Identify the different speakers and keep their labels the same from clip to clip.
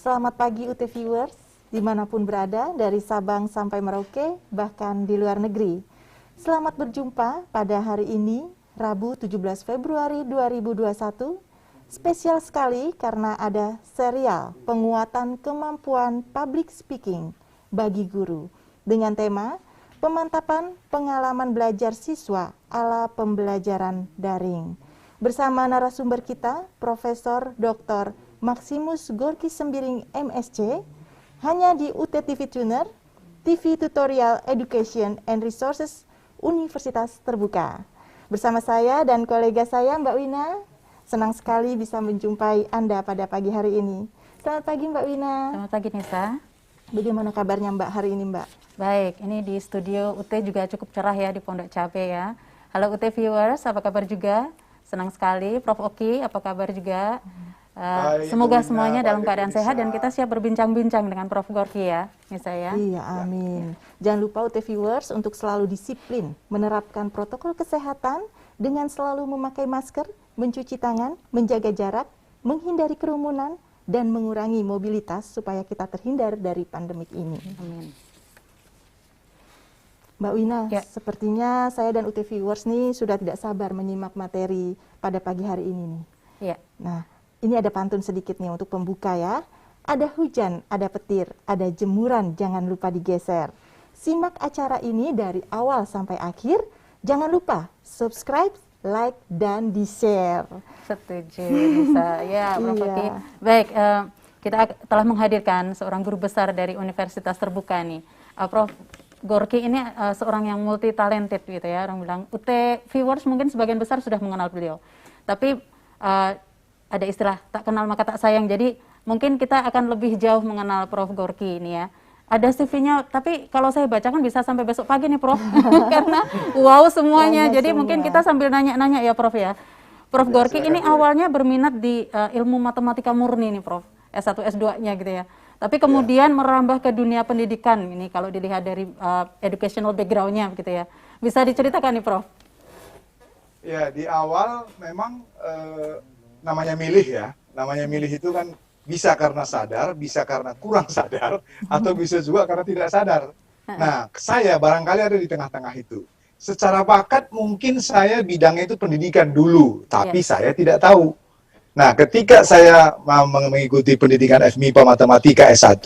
Speaker 1: Selamat pagi UT Viewers, dimanapun berada, dari Sabang sampai Merauke, bahkan di luar negeri. Selamat berjumpa pada hari ini, Rabu 17 Februari 2021. Spesial sekali karena ada serial penguatan kemampuan public speaking bagi guru dengan tema pemantapan pengalaman belajar siswa ala pembelajaran daring. Bersama narasumber kita, Profesor Dr. Maximus Gorky Sembiring MSc, hanya di UT TV Tuner, TV Tutorial Education and Resources Universitas Terbuka. Bersama saya dan kolega saya Mbak Wina, senang sekali bisa menjumpai Anda pada pagi hari ini. Selamat pagi Mbak Wina.
Speaker 2: Selamat pagi Nisa.
Speaker 1: Bagaimana kabarnya Mbak hari ini Mbak?
Speaker 2: Baik, ini di studio UT juga cukup cerah ya di Pondok Cabe ya. Halo UT Viewers, apa kabar juga? Senang sekali. Prof Oki, apa kabar juga? Semoga semuanya dalam keadaan sehat dan kita siap berbincang-bincang dengan Prof Gorky ya, Nisa ya.
Speaker 1: Iya, amin. Jangan lupa UT Viewers untuk selalu disiplin menerapkan protokol kesehatan dengan selalu memakai masker, mencuci tangan, menjaga jarak, menghindari kerumunan, dan mengurangi mobilitas supaya kita terhindar dari pandemik ini.
Speaker 2: Amin.
Speaker 1: Mbak Wina,
Speaker 2: Ya.
Speaker 1: sepertinya saya dan UT Viewers nih sudah tidak sabar menyimak materi pada pagi hari ini nih.
Speaker 2: Ya.
Speaker 1: Nah, ini ada pantun sedikit nih untuk pembuka ya. Ada hujan, ada petir, ada jemuran, jangan lupa digeser. Simak acara ini dari awal sampai akhir. Jangan lupa subscribe, like, dan di-share.
Speaker 2: Setuju Nisa. Ya, Prof Oki.
Speaker 1: Iya.
Speaker 2: Baik, kita telah menghadirkan seorang guru besar dari Universitas Terbuka nih. Prof Gorky ini seorang yang multi talented gitu ya. Orang bilang UT Viewers mungkin sebagian besar sudah mengenal beliau. Tapi ada istilah tak kenal maka tak sayang. Jadi mungkin kita akan lebih jauh mengenal Prof Gorky ini ya. Ada CV-nya, tapi kalau saya bacakan bisa sampai besok pagi nih Prof. Karena wow semuanya.
Speaker 1: Banyak
Speaker 2: Jadi
Speaker 1: semua.
Speaker 2: mungkin kita sambil nanya-nanya ya Prof ya. Prof Gorky ini awalnya berminat di ilmu matematika murni nih Prof. S1, S2-nya gitu ya. Tapi kemudian merambah ke dunia pendidikan ini kalau dilihat dari educational background-nya gitu ya. Bisa diceritakan nih Prof?
Speaker 3: Ya, di awal memang namanya milih ya. Namanya milih itu kan bisa karena sadar, bisa karena kurang sadar, atau bisa juga karena tidak sadar. Nah, saya barangkali ada di tengah-tengah itu. Secara bakat mungkin saya bidangnya itu pendidikan dulu, tapi saya tidak tahu. Nah, ketika saya mengikuti pendidikan FMIPA Matematika S1,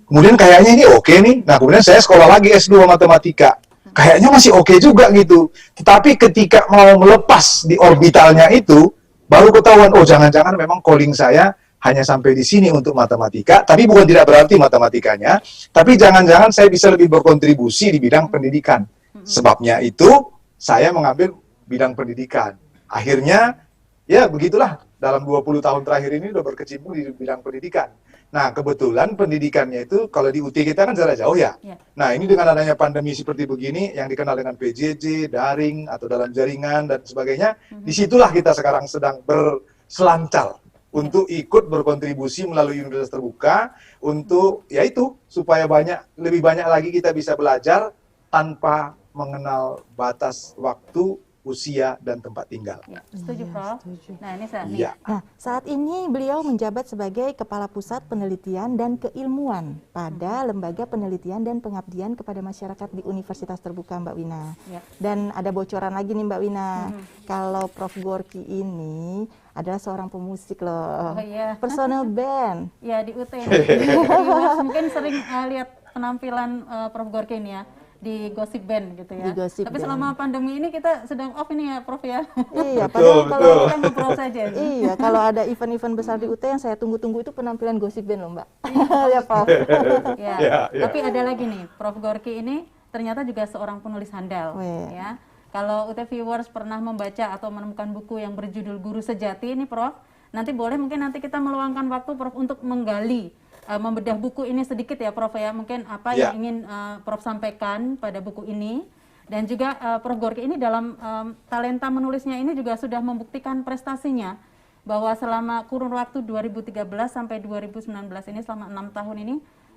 Speaker 3: kemudian kayaknya ini oke nih. Nah, kemudian saya sekolah lagi S2 Matematika. Kayaknya masih oke juga gitu. Tetapi ketika mau melepas di orbitalnya itu, baru ketahuan, oh jangan-jangan memang calling saya hanya sampai di sini untuk matematika, tapi bukan tidak berarti matematikanya, tapi jangan-jangan saya bisa lebih berkontribusi di bidang pendidikan. Sebabnya itu, saya mengambil bidang pendidikan. Akhirnya, ya begitulah, dalam 20 tahun terakhir ini sudah berkecimpung di bidang pendidikan. Nah, kebetulan pendidikannya itu, kalau di UT kita kan jarak jauh ya. Nah, ini dengan adanya pandemi seperti begini, yang dikenal dengan PJJ, daring, atau dalam jaringan, dan sebagainya, disitulah kita sekarang sedang berselancar untuk ikut berkontribusi melalui Universitas Terbuka, untuk, yaitu, supaya lebih banyak lagi kita bisa belajar tanpa mengenal batas waktu, usia, dan tempat tinggal.
Speaker 2: Ya, setuju Prof.
Speaker 1: Setuju.
Speaker 2: Nah ini saya
Speaker 3: Iya.
Speaker 1: Nah, saat ini beliau menjabat sebagai Kepala Pusat Penelitian dan Keilmuan pada Lembaga Penelitian dan Pengabdian kepada Masyarakat di Universitas Terbuka Mbak Wina.
Speaker 2: Ya.
Speaker 1: Dan ada bocoran lagi nih Mbak Wina, kalau Prof Gorky ini adalah seorang pemusik loh,
Speaker 2: Oh iya.
Speaker 1: personal band.
Speaker 2: Ya di UT Viewers mungkin sering lihat penampilan Prof Gorky ini ya di Gossip Band gitu ya.
Speaker 1: Di Gossip
Speaker 2: Tapi
Speaker 1: Band.
Speaker 2: selama pandemi ini kita sedang off ini ya Prof ya.
Speaker 1: Iya,
Speaker 3: Betul,
Speaker 1: padahal kalau
Speaker 3: betul.
Speaker 2: Kita ngobrol saja.
Speaker 1: iya, kalau ada event-event besar di UT yang saya tunggu-tunggu itu penampilan Gossip Band loh Mbak. Ya Prof.
Speaker 2: Ya.
Speaker 3: Ya.
Speaker 2: Tapi ada lagi nih, Prof Gorky ini ternyata juga seorang penulis handal
Speaker 1: Wih.
Speaker 2: ya. Kalau UT Viewers pernah membaca atau menemukan buku yang berjudul Guru Sejati ini Prof, nanti boleh mungkin nanti kita meluangkan waktu Prof untuk menggali membedah buku ini sedikit ya Prof ya, mungkin apa yang ingin Prof sampaikan pada buku ini. Dan juga Prof Gorky ini dalam talenta menulisnya ini juga sudah membuktikan prestasinya, bahwa selama kurun waktu 2013 sampai 2019 ini, selama 6 tahun ini,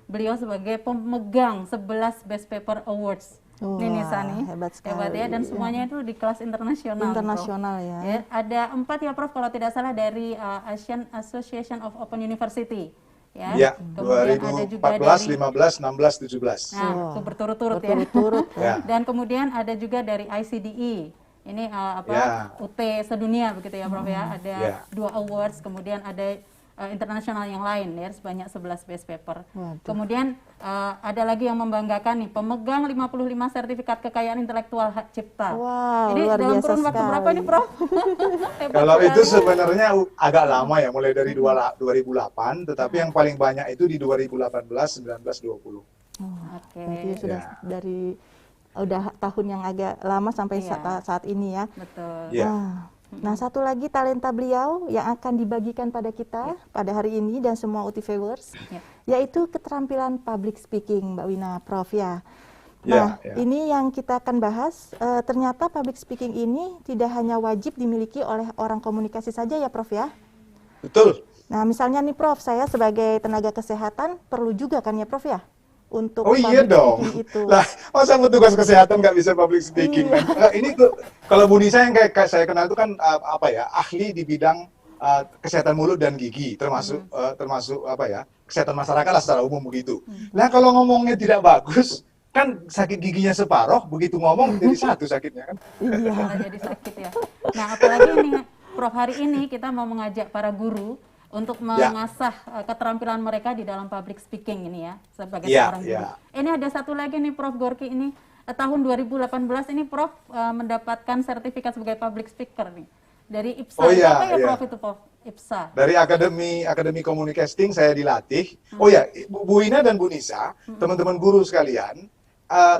Speaker 2: beliau sebagai pemegang 11 Best Paper Awards. Ini Nisa nih,
Speaker 1: hebat sekali.
Speaker 2: ya, dan semuanya itu di kelas internasional.
Speaker 1: Internasional
Speaker 2: Prof.
Speaker 1: ya.
Speaker 2: Ada 4 ya Prof kalau tidak salah dari Asian Association of Open University. ya.
Speaker 3: Ya,
Speaker 2: Kemudian ada juga
Speaker 3: 2014,
Speaker 2: dari
Speaker 3: 15, 16, 17.
Speaker 2: Nah, itu berturut-turut ya.
Speaker 1: Berturut-turut
Speaker 3: Ya.
Speaker 2: Dan kemudian ada juga dari ICDE. Ini
Speaker 3: Ya.
Speaker 2: UT sedunia begitu ya, Prof ya. Ada
Speaker 3: Ya.
Speaker 2: 2 awards, kemudian ada internasional yang lain ya, sebanyak 11 best paper.
Speaker 1: Waduh.
Speaker 2: Kemudian ada lagi yang membanggakan nih, pemegang 55 sertifikat kekayaan intelektual hak cipta.
Speaker 1: Wow,
Speaker 2: Ini
Speaker 1: luar
Speaker 2: dalam
Speaker 1: biasa
Speaker 2: kurun waktu berapa
Speaker 1: sekali.
Speaker 2: ini, Prof? Hebat
Speaker 3: Kalau itu
Speaker 2: sekali.
Speaker 3: sebenarnya agak lama ya, mulai dari 2008, tetapi yang paling banyak itu di 2018, 19, 20.
Speaker 2: Oke.
Speaker 1: Berarti sudah
Speaker 3: Ya.
Speaker 1: dari udah tahun yang agak lama sampai
Speaker 2: Iya.
Speaker 1: saat ini ya.
Speaker 2: Betul.
Speaker 3: Ya.
Speaker 1: Nah, satu lagi talenta beliau yang akan dibagikan pada kita pada hari ini dan semua UT viewers,
Speaker 2: Ya.
Speaker 1: yaitu keterampilan public speaking, Mbak Wina, Prof ya.
Speaker 3: Ya,
Speaker 1: Nah,
Speaker 3: ya.
Speaker 1: ini yang kita akan bahas. Ternyata public speaking ini tidak hanya wajib dimiliki oleh orang komunikasi saja ya, Prof ya.
Speaker 3: Betul.
Speaker 1: Nah, misalnya nih, Prof, saya sebagai tenaga kesehatan perlu juga kan ya, Prof ya, untuk
Speaker 3: Oh iya
Speaker 1: public
Speaker 3: dong.
Speaker 1: speaking itu.
Speaker 3: Lah, masa petugas kesehatan nggak bisa public speaking?
Speaker 1: Iya.
Speaker 3: Kan? Ini kalau Bu Nisa yang kayak saya kenal itu kan ahli di bidang kesehatan mulut dan gigi, termasuk kesehatan masyarakat lah secara umum begitu. Nah, kalau ngomongnya tidak bagus, kan sakit giginya separoh, begitu ngomong jadi satu sakitnya kan.
Speaker 1: Iya.
Speaker 2: Malah jadi sakit ya. Nah, apalagi ini Prof, hari ini kita mau mengajak para guru untuk mengasah keterampilan mereka di dalam public speaking ini ya, sebagai
Speaker 3: Ya,
Speaker 2: seorang guru.
Speaker 3: ya.
Speaker 2: Ini ada satu lagi nih Prof Gorky ini, tahun 2018 ini Prof mendapatkan sertifikat sebagai public speaker nih dari IPSA.
Speaker 3: Oh iya,
Speaker 2: Apa ya
Speaker 3: iya.
Speaker 2: Prof itu Prof? IPSA.
Speaker 3: Dari Akademi Communicating saya dilatih. Oh ya, Bu Ina dan Bu Nisa, teman-teman guru sekalian,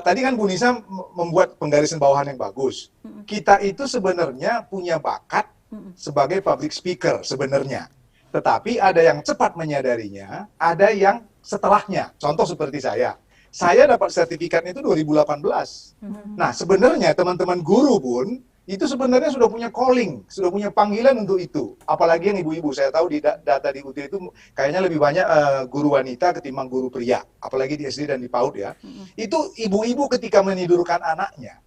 Speaker 3: tadi kan Bu Nisa membuat penggarisan bawahan yang bagus. Kita itu sebenarnya punya bakat sebagai public speaker sebenarnya. Tetapi ada yang cepat menyadarinya, ada yang setelahnya. Contoh seperti saya. Saya dapat sertifikatnya itu 2018. Nah, sebenarnya teman-teman guru pun itu sebenarnya sudah punya calling, sudah punya panggilan untuk itu. Apalagi yang ibu-ibu, saya tahu di data di UT itu kayaknya lebih banyak guru wanita ketimbang guru pria. Apalagi di SD dan di PAUD ya. Itu ibu-ibu ketika menidurkan anaknya,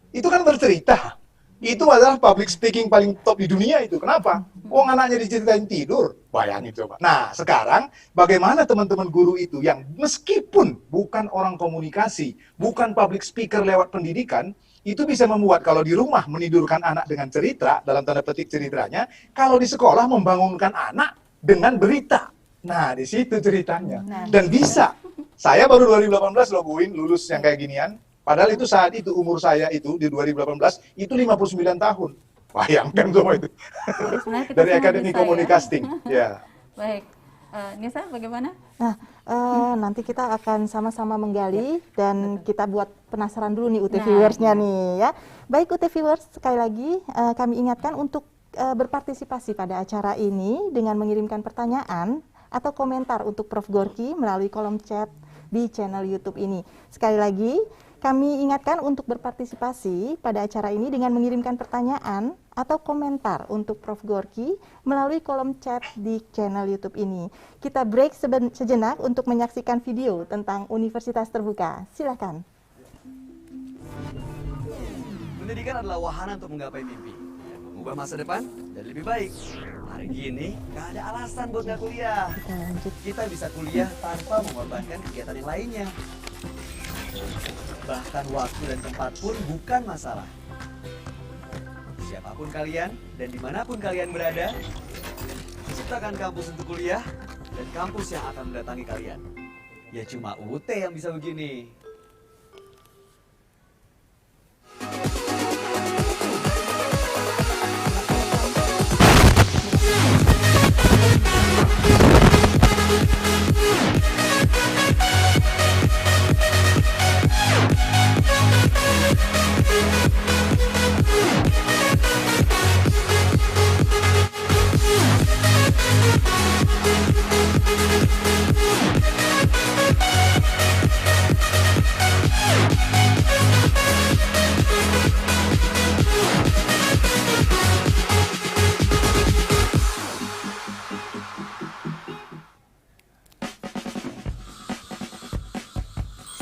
Speaker 3: itu kan bercerita. Itu adalah public speaking paling top di dunia itu. Kenapa? Wong anaknya diceritain tidur. Bayangin coba. Nah, sekarang bagaimana teman-teman guru itu yang meskipun bukan orang komunikasi, bukan public speaker lewat pendidikan, itu bisa membuat kalau di rumah menidurkan anak dengan cerita, dalam tanda petik ceritanya, kalau di sekolah membangunkan anak dengan berita. Nah, di situ ceritanya. Dan bisa. Saya baru 2018 loh Bu Win, lulus yang kayak ginian. Padahal itu saat itu umur saya itu di 2018 itu 59 tahun. Bayangkan semua itu.
Speaker 2: Jadi sebenarnya kita
Speaker 3: Dari
Speaker 2: semua
Speaker 3: Akademi
Speaker 2: bisa,
Speaker 3: Communicating. Ya.
Speaker 2: Baik. Nisa bagaimana?
Speaker 1: Nah, nanti kita akan sama-sama menggali dan kita buat penasaran dulu nih UT
Speaker 2: Nah,
Speaker 1: viewersnya nih ya. Baik UT viewers, sekali lagi kami ingatkan untuk berpartisipasi pada acara ini dengan mengirimkan pertanyaan atau komentar untuk Prof Gorky melalui kolom chat di channel YouTube ini. Sekali lagi, kami ingatkan untuk berpartisipasi pada acara ini dengan mengirimkan pertanyaan atau komentar untuk Prof Gorky melalui kolom chat di channel YouTube ini. Kita break sejenak untuk menyaksikan video tentang Universitas Terbuka. Silakan.
Speaker 4: Pendidikan adalah wahana untuk menggapai mimpi dan mengubah masa depan jadi lebih baik. Hari gini, gak ada alasan buat gak kuliah.
Speaker 1: Kita lanjut.
Speaker 4: Kita bisa kuliah tanpa mengorbankan kegiatan yang lainnya. Bahkan waktu dan tempat pun bukan masalah. Siapapun kalian dan dimanapun kalian berada, ciptakan kampus untuk kuliah dan kampus yang akan mendatangi kalian. Ya cuma UT yang bisa begini.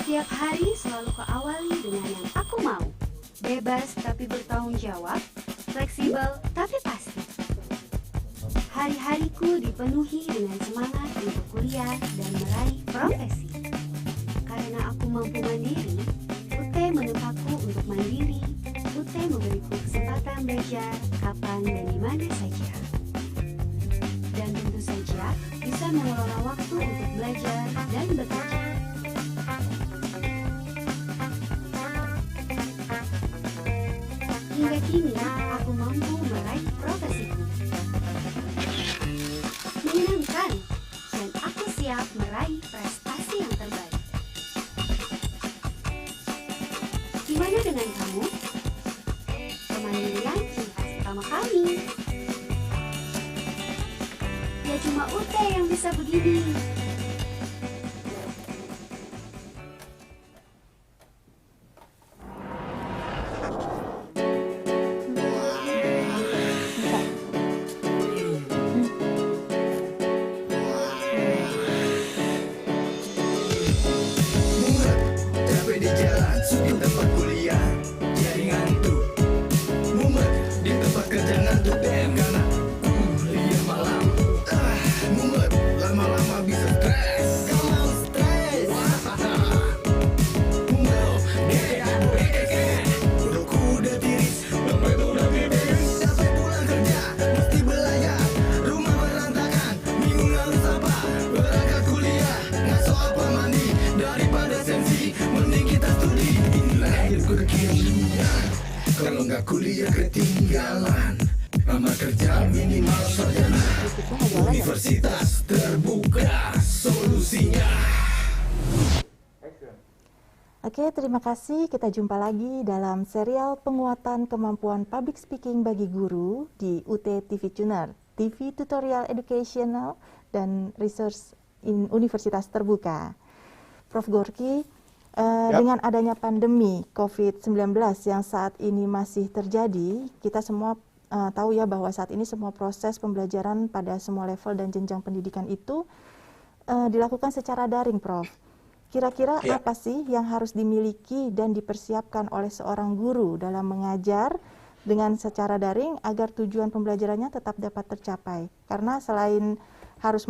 Speaker 5: Setiap hari selalu kuawali dengan yang aku mau. Bebas tapi bertanggung jawab, fleksibel tapi pasti. Hari-hariku dipenuhi dengan semangat untuk kuliah dan meraih profesi. Karena aku mampu mandiri, UT menuntutku untuk mandiri. UT memberiku kesempatan belajar kapan dan di mana saja. Dan tentu saja bisa mengelola waktu untuk belajar dan bekerja. Hingga kini, aku mampu meraih profesiku. Menyenangkan, dan aku siap meraih prestasi yang terbaik. Gimana dengan kamu? Kemandirian ciri khas utama kami. Ya cuma UT yang bisa begini.
Speaker 6: Capek di jalan, di tempat kuliah, jadi ngantuk. Mumet di tempat kerja ngantuk DM karena kuliah malam. Mumet lama-lama bisa stres. Kau mau stres? Mumet, udah kuda tiris, dompet udah tipis. Capek pulang kerja, mesti belajar. Rumah berantakan, bingung harus apa. Berangkat kuliah, ngaso apa mandi. Daripada sensi, mending kita studi. Inilah hidup kekinian. Kalau nggak kuliah ketinggalan. Lama kerja minimal sarjana. Universitas terbuka solusinya.
Speaker 1: Oke, terima kasih. Kita jumpa lagi dalam serial penguatan kemampuan public speaking bagi guru di UT TV Tuner, TV Tutorial Educational dan Research in Universitas Terbuka. Prof. Gorky, dengan adanya pandemi COVID-19 yang saat ini masih terjadi, kita semua tahu ya bahwa saat ini semua proses pembelajaran pada semua level dan jenjang pendidikan itu dilakukan secara daring, Prof. Kira-kira apa sih yang harus dimiliki dan dipersiapkan oleh seorang guru dalam mengajar dengan secara daring agar tujuan pembelajarannya tetap dapat tercapai? Karena selain harus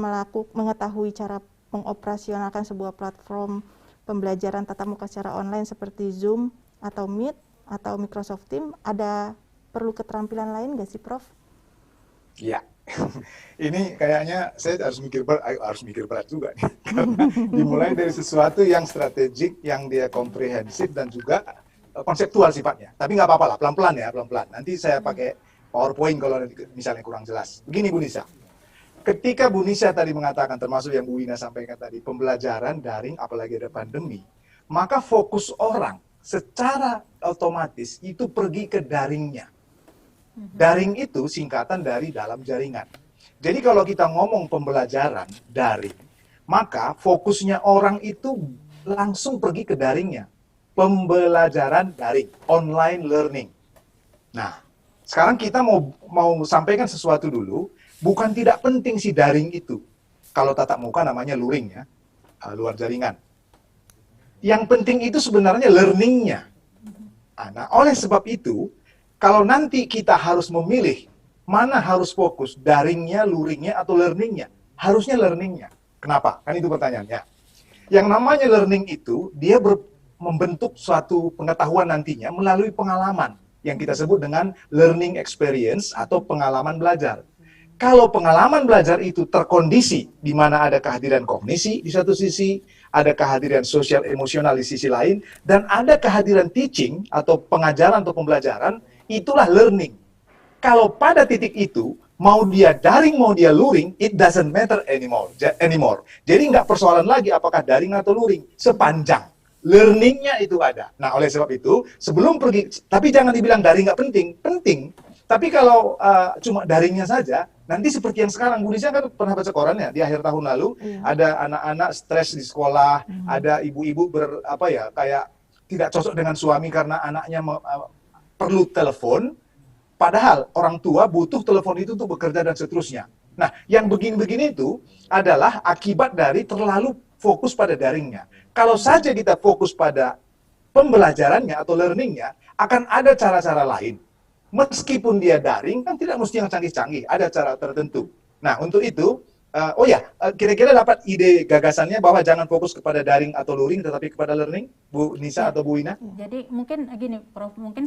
Speaker 1: mengetahui cara mengoperasionalkan sebuah platform pembelajaran tatap muka secara online seperti Zoom atau Meet atau Microsoft Teams, ada perlu keterampilan lain nggak sih, Prof?
Speaker 3: Ya, ini kayaknya saya harus mikir berat juga nih. Karena dimulai dari sesuatu yang strategik, yang dia komprehensif dan juga konseptual sifatnya. Tapi nggak apa-apa lah, pelan-pelan ya, pelan-pelan. Nanti saya pakai PowerPoint kalau misalnya kurang jelas. Begini Bu Nisa, ketika Bu Nisa tadi mengatakan, termasuk yang Bu Wina sampaikan tadi, pembelajaran daring apalagi ada pandemi, maka fokus orang secara otomatis itu pergi ke daringnya. Daring itu singkatan dari dalam jaringan. Jadi kalau kita ngomong pembelajaran daring, maka fokusnya orang itu langsung pergi ke daringnya. Pembelajaran daring, online learning. Nah, sekarang kita mau sampaikan sesuatu dulu, bukan tidak penting si daring itu. Kalau tatap muka namanya luring ya, luar jaringan. Yang penting itu sebenarnya learningnya. Nah, oleh sebab itu, kalau nanti kita harus memilih mana harus fokus, daringnya, luringnya, atau learningnya, harusnya learningnya. Kenapa? Kan itu pertanyaannya. Yang namanya learning itu, dia membentuk suatu pengetahuan nantinya melalui pengalaman, yang kita sebut dengan learning experience atau pengalaman belajar. Kalau pengalaman belajar itu terkondisi, di mana ada kehadiran kognisi di satu sisi, ada kehadiran sosial emosional di sisi lain, dan ada kehadiran teaching atau pengajaran atau pembelajaran, itulah learning. Kalau pada titik itu, mau dia daring, mau dia luring, it doesn't matter anymore. Jadi nggak persoalan lagi apakah daring atau luring, sepanjang learningnya itu ada. Nah, oleh sebab itu, sebelum pergi, tapi jangan dibilang daring nggak penting, penting. Tapi kalau cuma daringnya saja, nanti seperti yang sekarang, Bu Nisa kan pernah baca korannya di akhir tahun lalu, ada anak-anak stres di sekolah, ada ibu-ibu kayak tidak cocok dengan suami karena anaknya perlu telepon, padahal orang tua butuh telepon itu untuk bekerja dan seterusnya. Nah, yang begini-begini itu adalah akibat dari terlalu fokus pada daringnya. Kalau saja kita fokus pada pembelajarannya atau learningnya, akan ada cara-cara lain. Meskipun dia daring, kan tidak mesti yang canggih-canggih, ada cara tertentu. Nah, untuk itu, kira-kira dapat ide gagasannya bahwa jangan fokus kepada daring atau luring, tetapi kepada learning, Bu Nisa atau Bu Wina?
Speaker 2: Jadi mungkin gini, Prof, mungkin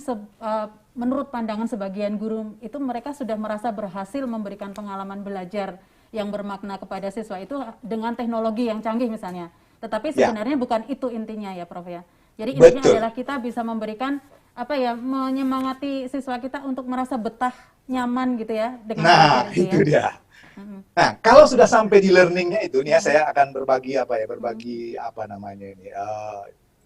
Speaker 2: menurut pandangan sebagian guru itu mereka sudah merasa berhasil memberikan pengalaman belajar yang bermakna kepada siswa itu dengan teknologi yang canggih misalnya. Tetapi sebenarnya bukan itu intinya ya, Prof ya. Jadi intinya adalah kita bisa memberikan menyemangati siswa kita untuk merasa betah, nyaman gitu ya dengan
Speaker 3: Nah,
Speaker 2: belajar
Speaker 3: itu dia. Nah, kalau sudah sampai di learningnya itu, nih ya, saya akan berbagi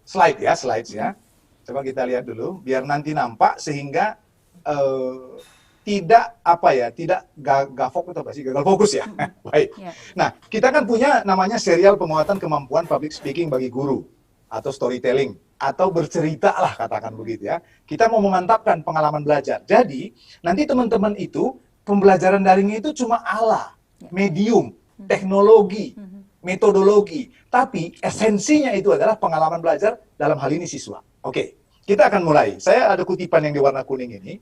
Speaker 3: slide ya, slides ya. Coba kita lihat dulu, biar nanti nampak sehingga tidak gagal fokus ya. Baik. Nah, kita kan punya namanya serial penguatan kemampuan public speaking bagi guru atau storytelling atau bercerita lah katakan begitu ya. Kita mau memantapkan pengalaman belajar. Jadi, nanti teman-teman itu pembelajaran daringnya itu cuma medium, teknologi, metodologi, tapi esensinya itu adalah pengalaman belajar dalam hal ini siswa. Oke, kita akan mulai. Saya ada kutipan yang di warna kuning ini.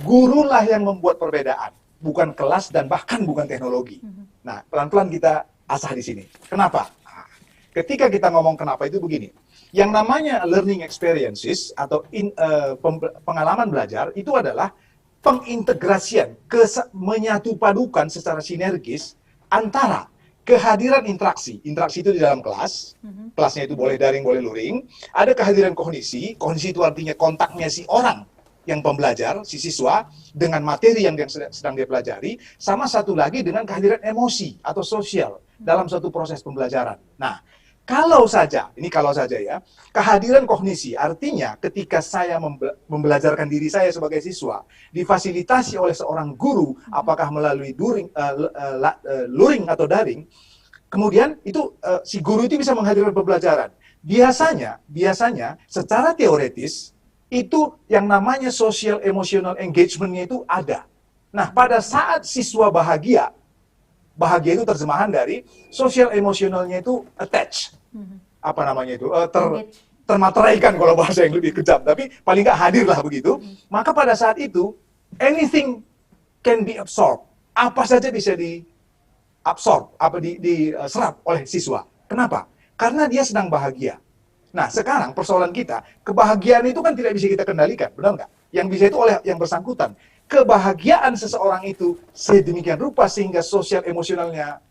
Speaker 3: Gurulah yang membuat perbedaan, bukan kelas dan bahkan bukan teknologi. Nah, pelan-pelan kita asah di sini. Kenapa? Nah, ketika kita ngomong kenapa itu begini. Yang namanya learning experiences atau pengalaman belajar itu adalah pengintegrasian, menyatupadukan secara sinergis antara kehadiran interaksi itu di dalam kelas, kelasnya itu boleh daring, boleh luring, ada kehadiran kognisi itu artinya kontaknya si orang yang pembelajar, si siswa, dengan materi yang sedang dia pelajari, sama satu lagi dengan kehadiran emosi atau sosial dalam suatu proses pembelajaran. Nah, kalau saja ya, kehadiran kognisi artinya ketika saya membelajarkan diri saya sebagai siswa, difasilitasi oleh seorang guru, apakah melalui luring atau daring, kemudian itu si guru itu bisa menghadirkan pembelajaran. Biasanya secara teoretis, itu yang namanya social emotional engagement-nya itu ada. Nah, pada saat siswa bahagia itu terjemahan dari social emosionalnya itu attach. Termateraikan kalau bahasa yang lebih kejam, tapi paling nggak hadir lah begitu. Maka pada saat itu anything can be absorbed. Apa saja bisa diabsorb, diserap oleh siswa. Kenapa? Karena dia sedang bahagia. Nah, sekarang persoalan kita, kebahagiaan itu kan tidak bisa kita kendalikan, benar nggak? Yang bisa itu oleh yang bersangkutan. Kebahagiaan seseorang itu sedemikian rupa sehingga sosial emosionalnya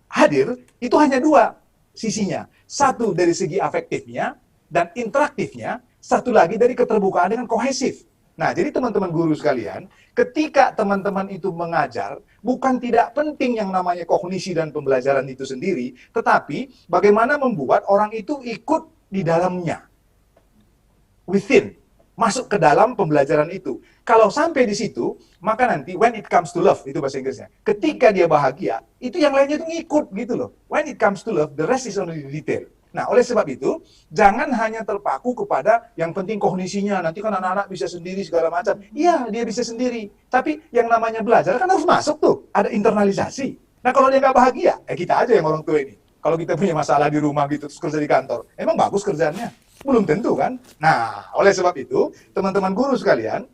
Speaker 3: hadir, itu hanya dua sisinya. Satu dari segi afektifnya dan interaktifnya, satu lagi dari keterbukaan dengan kohesif. Nah, jadi teman-teman guru sekalian, ketika teman-teman itu mengajar, bukan tidak penting yang namanya kognisi dan pembelajaran itu sendiri, tetapi bagaimana membuat orang itu ikut di dalamnya. Within. Masuk ke dalam pembelajaran itu. Kalau sampai di situ, maka nanti when it comes to love, itu bahasa Inggrisnya. Ketika dia bahagia, itu yang lainnya itu ngikut gitu loh. When it comes to love, the rest is only detail. Nah, oleh sebab itu, jangan hanya terpaku kepada yang penting kognisinya. Nanti kan anak-anak bisa sendiri segala macam. Iya, dia bisa sendiri. Tapi yang namanya belajar kan harus masuk tuh. Ada internalisasi. Nah, kalau dia nggak bahagia, kita aja yang orang tua ini. Kalau kita punya masalah di rumah gitu, terus kerja di kantor, emang bagus kerjaannya? Belum tentu kan? Nah, oleh sebab itu, teman-teman guru sekalian,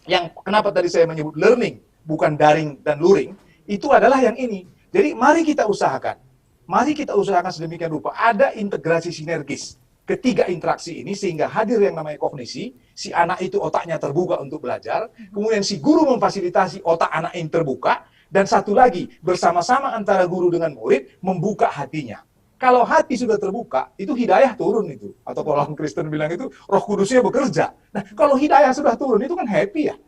Speaker 3: yang kenapa tadi saya menyebut learning, bukan daring dan luring, itu adalah yang ini. Jadi, mari kita usahakan sedemikian rupa, ada integrasi sinergis ketiga interaksi ini, sehingga hadir yang namanya kognisi, si anak itu otaknya terbuka untuk belajar, kemudian si guru memfasilitasi otak anak yang terbuka, dan satu lagi, bersama-sama antara guru dengan murid, membuka hatinya. Kalau hati sudah terbuka, itu hidayah turun itu. Atau kalau orang Kristen bilang itu, roh kudusnya bekerja. Nah, kalau hidayah sudah turun, itu kan happy ya.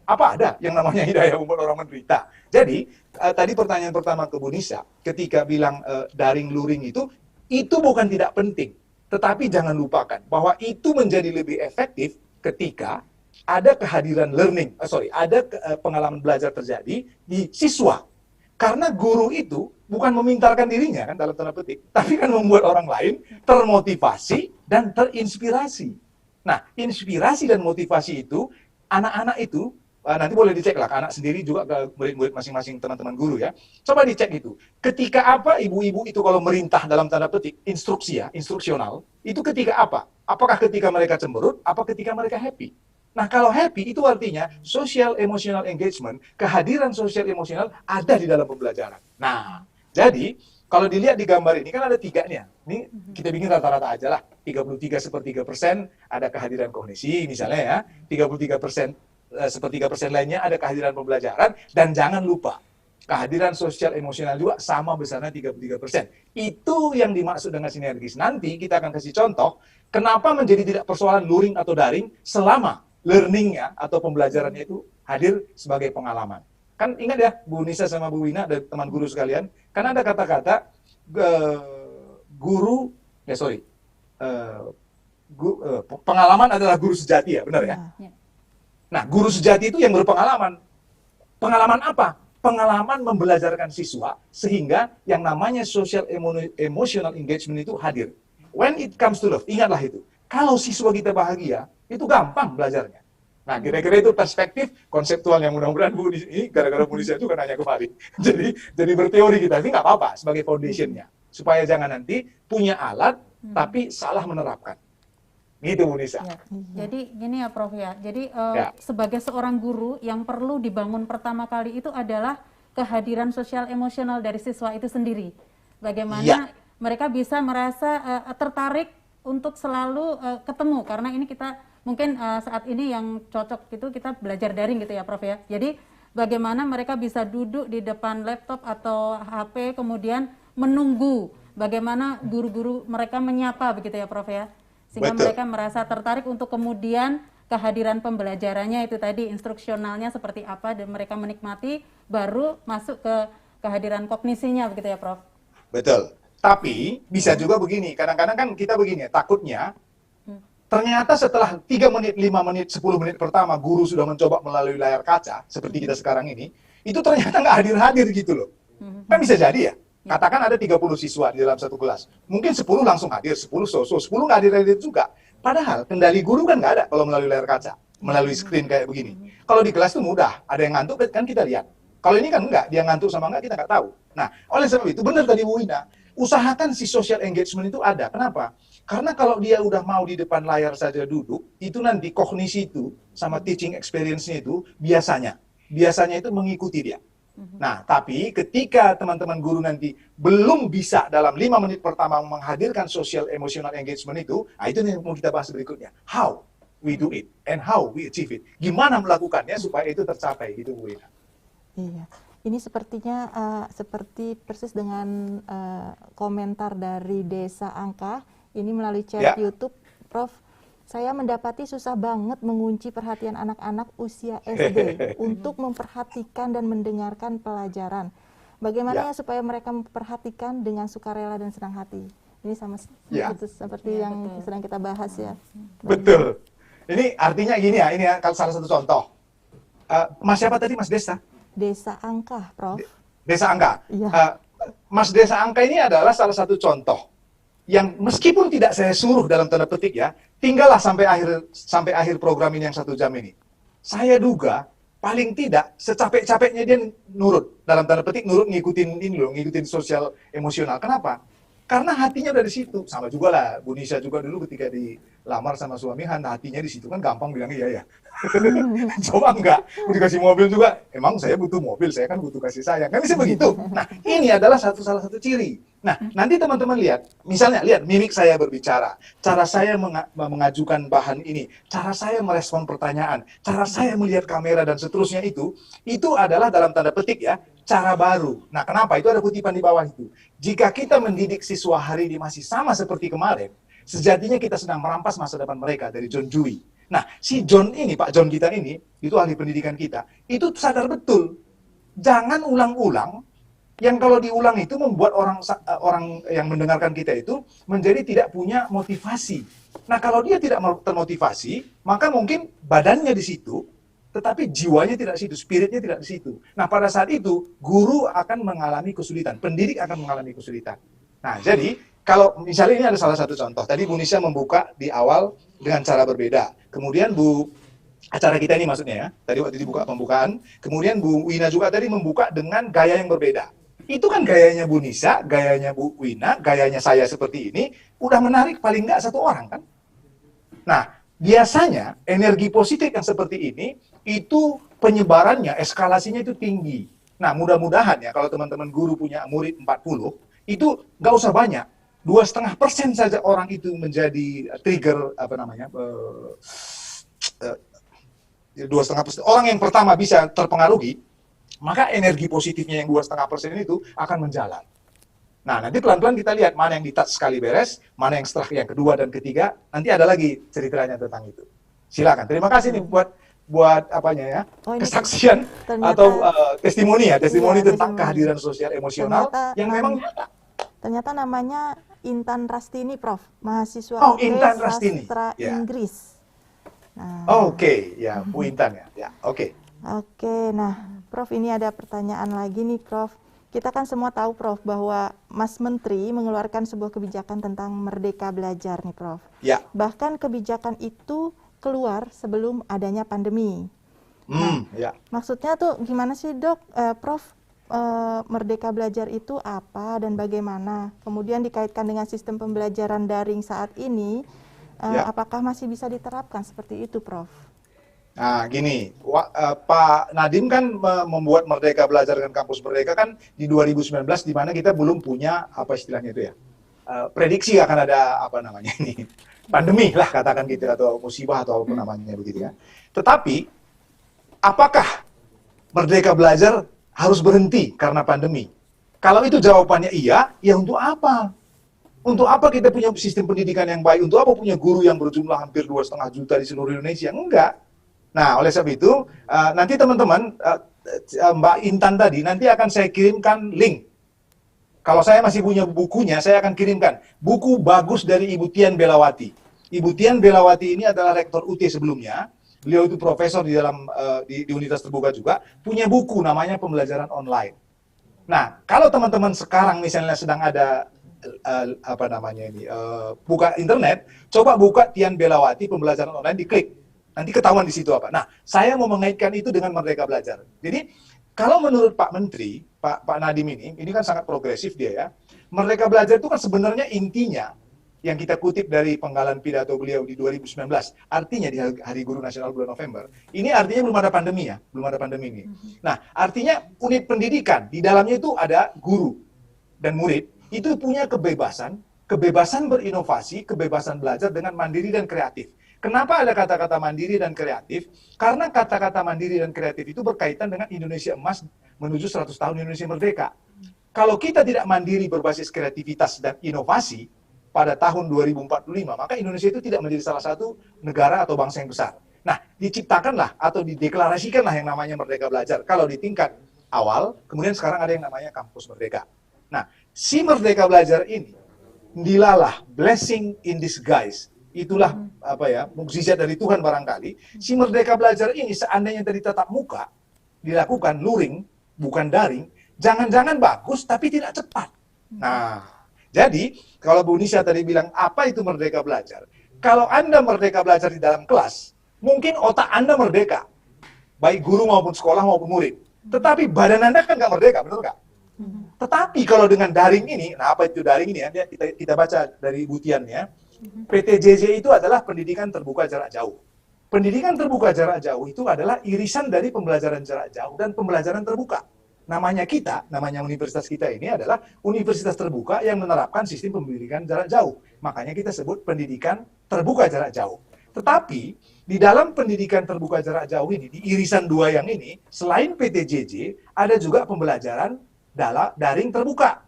Speaker 3: Apa ada yang namanya hidayah membuat orang menderita? Jadi, tadi pertanyaan pertama ke Bu Nisa, ketika bilang daring luring itu bukan tidak penting. Tetapi jangan lupakan bahwa itu menjadi lebih efektif ketika ada kehadiran pengalaman belajar terjadi di siswa. Karena guru itu bukan memintarkan dirinya kan dalam tanda petik, tapi kan membuat orang lain termotivasi dan terinspirasi. Nah, inspirasi dan motivasi itu, anak-anak itu, nanti boleh dicek lah, anak sendiri juga ke murid-murid masing-masing teman-teman guru ya. Coba dicek itu. Ketika apa ibu-ibu itu kalau merintah dalam tanda petik, instruksional, itu ketika apa? Apakah ketika mereka cemberut, apa ketika mereka happy? Nah, kalau happy itu artinya social emotional engagement, kehadiran sosial emosional ada di dalam pembelajaran. Nah, jadi kalau dilihat di gambar ini kan ada 3-nya. Ini kita bikin rata-rata aja lah. 33,3% ada kehadiran kognisi misalnya ya. 33% sepertiga persen lainnya ada kehadiran pembelajaran, dan jangan lupa kehadiran sosial emosional juga sama besarnya 33%. Itu yang dimaksud dengan sinergis. Nanti kita akan kasih contoh kenapa menjadi tidak persoalan luring atau daring selama learningnya atau pembelajarannya itu hadir sebagai pengalaman. Kan ingat ya Bu Nisa sama Bu Wina dan teman guru sekalian, kan ada kata-kata pengalaman adalah guru sejati ya, benar ya?
Speaker 2: Ya.
Speaker 3: Nah, guru sejati itu yang berpengalaman. Pengalaman apa? Pengalaman membelajarkan siswa sehingga yang namanya social emotional engagement itu hadir. When it comes to love, ingatlah itu. Kalau siswa kita bahagia, itu gampang belajarnya. Nah, kira-kira itu perspektif konseptual yang mudah-mudahan Bu ini gara-gara Bu Nisa itu kan nanya kemarin. jadi berteori kita ini nggak apa-apa sebagai foundationnya, supaya jangan nanti punya alat tapi salah menerapkan. Gitu Bu Nisa.
Speaker 2: Ya. Jadi gini ya Prof ya. Jadi
Speaker 3: Ya.
Speaker 2: sebagai seorang guru yang perlu dibangun pertama kali itu adalah kehadiran sosial emosional dari siswa itu sendiri. Bagaimana
Speaker 3: Ya.
Speaker 2: mereka bisa merasa tertarik untuk selalu ketemu, karena ini kita mungkin saat ini yang cocok itu kita belajar daring gitu ya Prof ya. Jadi bagaimana mereka bisa duduk di depan laptop atau HP kemudian menunggu bagaimana guru-guru mereka menyapa begitu ya Prof ya. Sehingga
Speaker 3: Betul.
Speaker 2: mereka merasa tertarik untuk kemudian kehadiran pembelajarannya itu tadi instruksionalnya seperti apa dan mereka menikmati, baru masuk ke kehadiran kognisinya begitu ya Prof.
Speaker 3: Betul. Tapi bisa juga begini, kadang-kadang kan kita begini, takutnya ternyata setelah 3 menit, 5 menit, 10 menit pertama guru sudah mencoba melalui layar kaca seperti kita sekarang ini, itu ternyata nggak hadir-hadir gitu loh. Kan bisa jadi ya. Katakan ada 30 siswa di dalam satu kelas. Mungkin 10 langsung hadir, 10 so-so, 10 nggak hadir-hadir juga. Padahal kendali guru kan nggak ada kalau melalui layar kaca, melalui screen kayak begini. Kalau di kelas itu mudah, ada yang ngantuk kan kita lihat. Kalau ini kan enggak, dia ngantuk sama enggak kita nggak tahu. Nah, oleh sebab itu benar tadi Bu Wina, usahakan si social engagement itu ada. Kenapa? Karena kalau dia udah mau di depan layar saja duduk, itu nanti kognisi itu sama teaching experience-nya itu biasanya itu mengikuti dia. Nah, tapi ketika teman-teman guru nanti belum bisa dalam 5 menit pertama menghadirkan social emotional engagement itu, nah itu yang mau kita bahas berikutnya. How we do it and how we achieve it. Gimana melakukannya supaya itu tercapai gitu Bu Wina.
Speaker 1: Iya, ini sepertinya seperti persis dengan komentar dari Desa Angka, ini melalui chat
Speaker 3: Ya.
Speaker 1: YouTube, Prof. Saya mendapati susah banget mengunci perhatian anak-anak usia SD untuk memperhatikan dan mendengarkan pelajaran. Bagaimana ya supaya mereka memperhatikan dengan sukarela dan senang hati? Ini sama seperti
Speaker 2: Ya,
Speaker 1: yang
Speaker 2: betul.
Speaker 1: sedang kita bahas ya.
Speaker 3: Betul. Ini artinya gini ya, ini ya kalau salah satu contoh. Mas siapa tadi, Mas Desa?
Speaker 1: Desa Angka, Prof.
Speaker 3: Desa Angka.
Speaker 1: Iya.
Speaker 3: Mas Desa Angka ini adalah salah satu contoh yang meskipun tidak saya suruh dalam tanda petik ya, tinggallah sampai akhir program ini yang 1 jam ini. Saya duga paling tidak secapek-capeknya dia nurut, dalam tanda petik nurut ngikutin ini loh, ngikutin sosial emosional. Kenapa? Karena hatinya udah di situ. Sama juga lah, Bu Nisa juga dulu ketika dilamar sama suami, hatinya di situ kan gampang bilang iya ya. Coba enggak, dikasih mobil juga, emang saya butuh mobil, saya kan butuh kasih sayang. Kan bisa begitu. Nah, ini adalah salah satu ciri. Nah, nanti teman-teman lihat, misalnya lihat mimik saya berbicara, cara saya mengajukan bahan ini, cara saya merespon pertanyaan, cara saya melihat kamera dan seterusnya itu adalah dalam tanda petik ya, cara baru. Nah, kenapa? Itu ada kutipan di bawah itu. Jika kita mendidik siswa hari ini masih sama seperti kemarin, sejatinya kita sedang merampas masa depan mereka dari John Dewey. Nah, si John ini, Pak John kita ini, itu ahli pendidikan kita, itu sadar betul. Jangan ulang-ulang, yang kalau diulang itu membuat orang yang mendengarkan kita itu menjadi tidak punya motivasi. Nah, kalau dia tidak termotivasi, maka mungkin badannya di situ, tetapi jiwanya tidak di situ, spiritnya tidak di situ. Nah, pada saat itu, guru akan mengalami kesulitan, pendidik akan mengalami kesulitan. Nah, jadi, kalau misalnya ini ada salah satu contoh, tadi Bu Nisa membuka di awal dengan cara berbeda. Kemudian acara kita ini maksudnya ya, tadi waktu dibuka pembukaan, kemudian Bu Wina juga tadi membuka dengan gaya yang berbeda. Itu kan gayanya Bu Nisa, gayanya Bu Wina, gayanya saya seperti ini, udah menarik paling nggak 1 orang kan? Nah, biasanya energi positif yang seperti ini, itu penyebarannya, eskalasinya itu tinggi. Nah, mudah-mudahan ya kalau teman-teman guru punya murid 40, itu nggak usah banyak. 2,5% saja orang itu menjadi trigger, 2,5%. Orang yang pertama bisa terpengaruhi, maka energi positifnya yang 2,5% itu akan menjalan. Nah, nanti pelan-pelan kita lihat mana yang di-touch sekali beres, mana yang setelah yang kedua dan ketiga, nanti ada lagi ceritanya tentang itu. Silakan. Terima kasih nih buat apanya ya,
Speaker 1: Oh, ini
Speaker 3: kesaksian
Speaker 1: ternyata-
Speaker 3: atau testimoni
Speaker 1: Iya,
Speaker 3: tentang
Speaker 1: testimoni.
Speaker 3: kehadiran sosial emosional
Speaker 1: Ternyata
Speaker 3: yang memang nyata.
Speaker 1: Ternyata namanya Intan Rastini, Prof. Mahasiswa
Speaker 3: Oh,
Speaker 1: UP
Speaker 3: Intan Rastini.
Speaker 1: Sastra
Speaker 3: Ya.
Speaker 1: Inggris. Nah,
Speaker 3: Oke, ya Bu Intan ya. Ya, oke.
Speaker 1: Oke, nah Prof, ini ada pertanyaan lagi nih Prof. Kita kan semua tahu Prof bahwa Mas Menteri mengeluarkan sebuah kebijakan tentang Merdeka Belajar nih Prof.
Speaker 3: Ya.
Speaker 1: Bahkan kebijakan itu keluar sebelum adanya pandemi.
Speaker 3: Ya.
Speaker 1: Maksudnya tuh gimana sih Dok, Prof? Merdeka Belajar itu apa dan bagaimana? Kemudian dikaitkan dengan sistem pembelajaran daring saat ini,
Speaker 3: Ya.
Speaker 1: apakah masih bisa diterapkan seperti itu Prof?
Speaker 3: Nah, gini, Pak Nadiem kan membuat Merdeka Belajar dengan Kampus Merdeka kan di 2019, di mana kita belum punya apa istilahnya itu ya, prediksi akan ada apa namanya ini, pandemi lah katakan gitu, atau musibah atau apa namanya begitu ya. Tetapi apakah Merdeka Belajar harus berhenti karena pandemi? Kalau itu jawabannya iya, ya untuk apa? Untuk apa kita punya sistem pendidikan yang baik? Untuk apa punya guru yang berjumlah hampir 2,5 juta di seluruh Indonesia? Enggak. Nah, oleh sebab itu, nanti teman-teman, Mbak Intan tadi, nanti akan saya kirimkan link. Kalau saya masih punya bukunya, saya akan kirimkan. Buku bagus dari Ibu Tian Belawati. Ibu Tian Belawati ini adalah rektor UT sebelumnya. Beliau itu profesor di dalam di Universitas Terbuka juga. Punya buku namanya Pembelajaran Online. Nah, kalau teman-teman sekarang misalnya sedang ada buka internet, coba buka Tian Belawati Pembelajaran Online, diklik. Nanti ketahuan di situ apa. Nah, saya mau mengaitkan itu dengan Merdeka Belajar. Jadi, kalau menurut Pak Menteri, Pak Nadiem ini kan sangat progresif dia ya. Merdeka Belajar itu kan sebenarnya intinya yang kita kutip dari penggalan pidato beliau di 2019. Artinya di Hari Guru Nasional bulan November. Ini artinya belum ada pandemi ya, belum ada pandemi ini. Nah, artinya unit pendidikan di dalamnya itu ada guru dan murid itu punya kebebasan berinovasi, kebebasan belajar dengan mandiri dan kreatif. Kenapa ada kata-kata mandiri dan kreatif? Karena kata-kata mandiri dan kreatif itu berkaitan dengan Indonesia emas menuju 100 tahun Indonesia merdeka. Kalau kita tidak mandiri berbasis kreativitas dan inovasi pada tahun 2045, maka Indonesia itu tidak menjadi salah satu negara atau bangsa yang besar. Nah, diciptakanlah atau dideklarasikanlah yang namanya Merdeka Belajar. Kalau di tingkat awal, kemudian sekarang ada yang namanya Kampus Merdeka. Nah, si Merdeka Belajar ini, dilalah blessing in disguise. Itulah mukjizat dari Tuhan barangkali. Si Merdeka Belajar ini seandainya dari tatap muka dilakukan luring, bukan daring, jangan-jangan bagus tapi tidak cepat. Nah, jadi kalau Bu Nisha tadi bilang apa itu Merdeka Belajar? Kalau Anda merdeka belajar di dalam kelas, mungkin otak Anda merdeka, baik guru maupun sekolah maupun murid. Tetapi badan Anda kan nggak merdeka, betul nggak? Tetapi kalau dengan daring ini, nah apa itu daring ini ya? Kita baca dari Butian ya. PTJJ itu adalah pendidikan terbuka jarak jauh. Pendidikan terbuka jarak jauh itu adalah irisan dari pembelajaran jarak jauh dan pembelajaran terbuka. Namanya universitas kita ini adalah universitas terbuka yang menerapkan sistem pendidikan jarak jauh. Makanya kita sebut pendidikan terbuka jarak jauh. Tetapi di dalam pendidikan terbuka jarak jauh ini, di irisan dua yang ini, selain PTJJ, ada juga pembelajaran daring terbuka.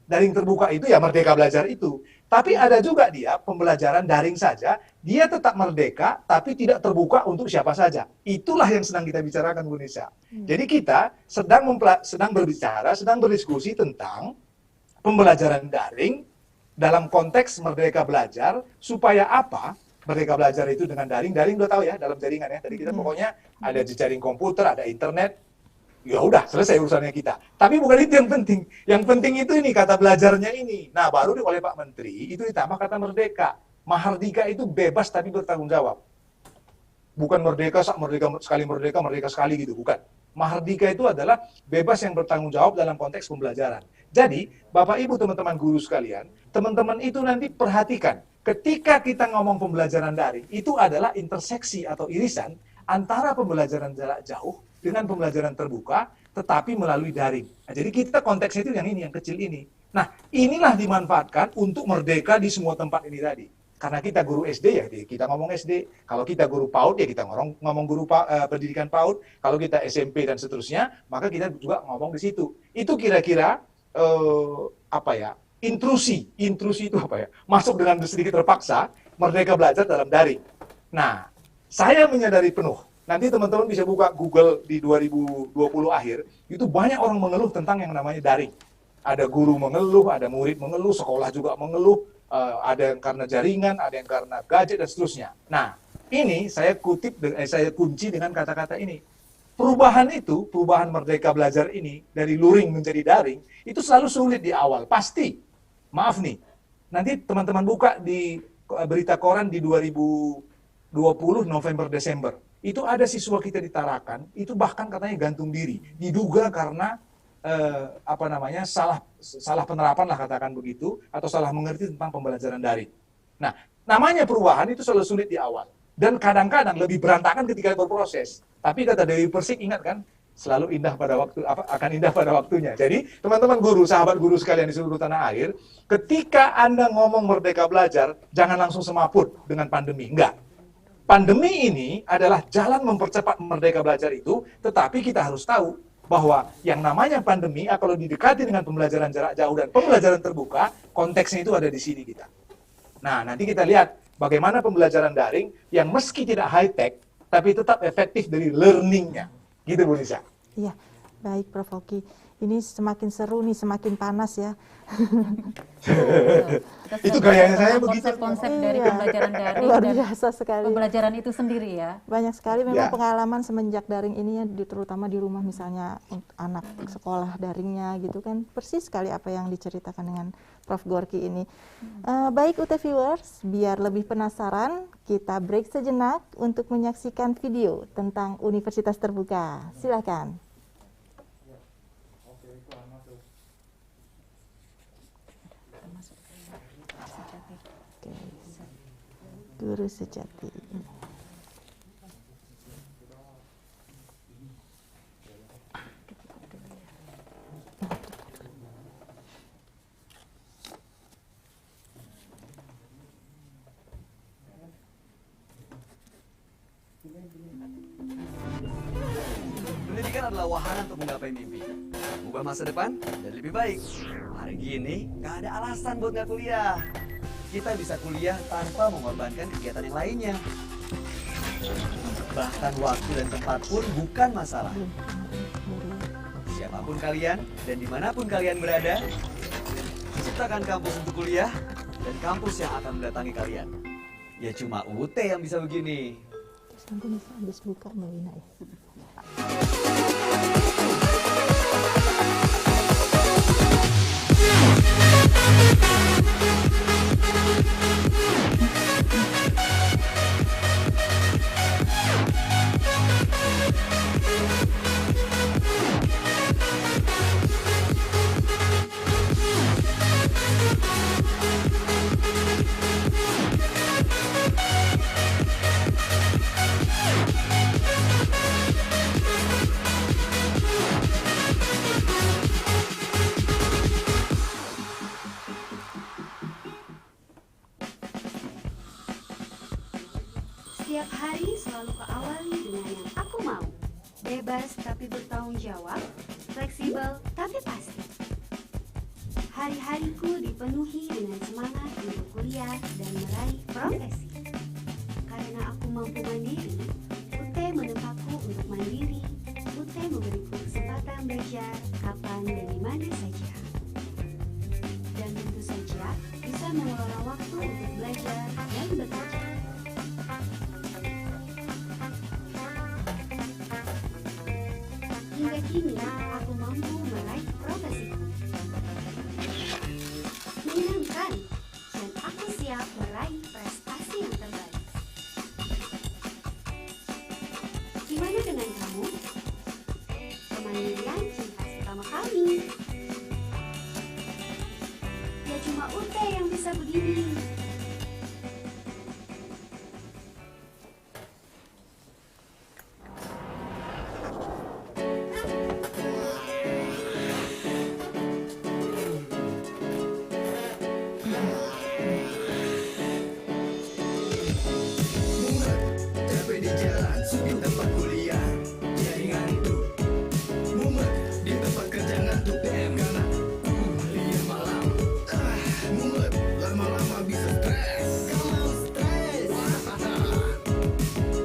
Speaker 3: Daring terbuka itu ya Merdeka Belajar itu. Tapi ada juga dia pembelajaran daring saja, dia tetap merdeka, tapi tidak terbuka untuk siapa saja. Itulah yang sedang kita bicarakan, Bu Nisha. Jadi kita sedang berdiskusi tentang pembelajaran daring dalam konteks Merdeka Belajar, supaya apa? Merdeka Belajar itu dengan daring udah tahu ya, dalam jaringan ya. Tadi kita pokoknya ada jejaring komputer, ada internet, ya udah selesai urusannya kita. Tapi bukan itu yang penting. Yang penting itu ini kata belajarnya ini. Nah, baru oleh Pak Menteri itu ditambah kata merdeka. Mahardika itu bebas tapi bertanggung jawab. Bukan merdeka merdeka sekali gitu, bukan. Mahardika itu adalah bebas yang bertanggung jawab dalam konteks pembelajaran. Jadi, Bapak Ibu teman-teman guru sekalian, teman-teman itu nanti perhatikan ketika kita ngomong pembelajaran daring, itu adalah interseksi atau irisan antara pembelajaran jarak jauh dengan pembelajaran terbuka, tetapi melalui daring. Nah, jadi kita konteksnya itu yang ini, yang kecil ini. Nah, inilah dimanfaatkan untuk merdeka di semua tempat ini tadi. Karena kita guru SD ya, kita ngomong SD. Kalau kita guru PAUD ya kita ngomong guru pendidikan PAUD. Kalau kita SMP dan seterusnya, maka kita juga ngomong di situ. Itu kira-kira intrusi itu apa ya? Masuk dengan sedikit terpaksa, merdeka belajar dalam daring. Nah, saya menyadari penuh. Nanti teman-teman bisa buka Google di 2020 akhir, itu banyak orang mengeluh tentang yang namanya daring. Ada guru mengeluh, ada murid mengeluh, sekolah juga mengeluh, ada yang karena jaringan, ada yang karena gadget dan seterusnya. Nah, ini saya kunci dengan kata-kata ini. Perubahan merdeka belajar ini dari luring menjadi daring, itu selalu sulit di awal, pasti. Maaf nih, nanti teman-teman buka di berita koran di 2020 November-Desember. Itu ada siswa kita di Tarakan, itu bahkan katanya gantung diri. Diduga karena salah penerapan lah katakan begitu, atau salah mengerti tentang pembelajaran daring. Nah, namanya perubahan itu selalu sulit di awal. Dan kadang-kadang lebih berantakan ketika berproses. Tapi kata Dewi Persik, ingat kan? Selalu indah pada akan indah pada waktunya. Jadi, teman-teman guru, sahabat guru sekalian di seluruh tanah air, ketika Anda ngomong merdeka belajar, jangan langsung semaput dengan pandemi. Enggak. Pandemi ini adalah jalan mempercepat merdeka belajar itu, tetapi kita harus tahu bahwa yang namanya pandemi, kalau didekati dengan pembelajaran jarak jauh dan pembelajaran terbuka, konteksnya itu ada di sini kita. Nah, nanti kita lihat bagaimana pembelajaran daring yang meski tidak high-tech, tapi tetap efektif dari learning-nya. Gitu, Bu Nisa.
Speaker 1: Iya, baik Prof. Oki. Ini semakin seru nih, semakin panas ya.
Speaker 3: Itu gayanya saya begitu.
Speaker 2: Konsep-konsep dari
Speaker 1: Iya.
Speaker 2: pembelajaran daring
Speaker 1: Luar
Speaker 2: dan
Speaker 1: biasa sekali.
Speaker 2: pembelajaran itu sendiri ya.
Speaker 1: Banyak sekali memang
Speaker 3: Ya.
Speaker 1: pengalaman semenjak daring ini ya, terutama di rumah misalnya anak sekolah daringnya gitu kan, persis sekali apa yang diceritakan dengan Prof. Gorky ini. Baik UT viewers, biar lebih penasaran, kita break sejenak untuk menyaksikan video tentang Universitas Terbuka. Silakan. Oke. Guru sejati.
Speaker 4: Pendidikan adalah wahana untuk menggapai mimpi, mengubah masa depan dan lebih baik. Hari gini, gak ada alasan buat nggak kuliah. Kita bisa kuliah tanpa mengorbankan kegiatan yang lainnya. Bahkan waktu dan tempat pun bukan masalah. Siapapun kalian dan dimanapun kalian berada, ciptakan kampus untuk kuliah dan kampus yang akan mendatangi kalian. Ya cuma UT yang bisa begini.
Speaker 1: Terus nanti bisa habis buka Melina ya.
Speaker 5: Setiap hari selalu keawali dengan yang aku mau. Bebas tapi bertanggung jawab, fleksibel tapi pasti. Hari-hariku dipenuhi dengan semangat untuk kuliah dan meraih profesi. Karena aku mampu mandiri, UT menempatku untuk mandiri. UT memberiku kesempatan belajar kapan dan di mana saja. Dan tentu saja bisa mengelola waktu untuk belajar dan bekerja. Hingga kini, aku mampu meraih profesiku. Menyenangkan, dan aku siap meraih prestasi yang terbaik. Gimana dengan kamu? Kemandirian ciri khas utama kami. Ya cuma UT yang bisa begini.
Speaker 6: Mumet, capek di jalan, sunyi tempat kuliah, jadi ngantuk. Mumet, di tempat kerja ngantuk, karena kuliah malam. Mumet, lama-lama bisa stres. Kalau stres,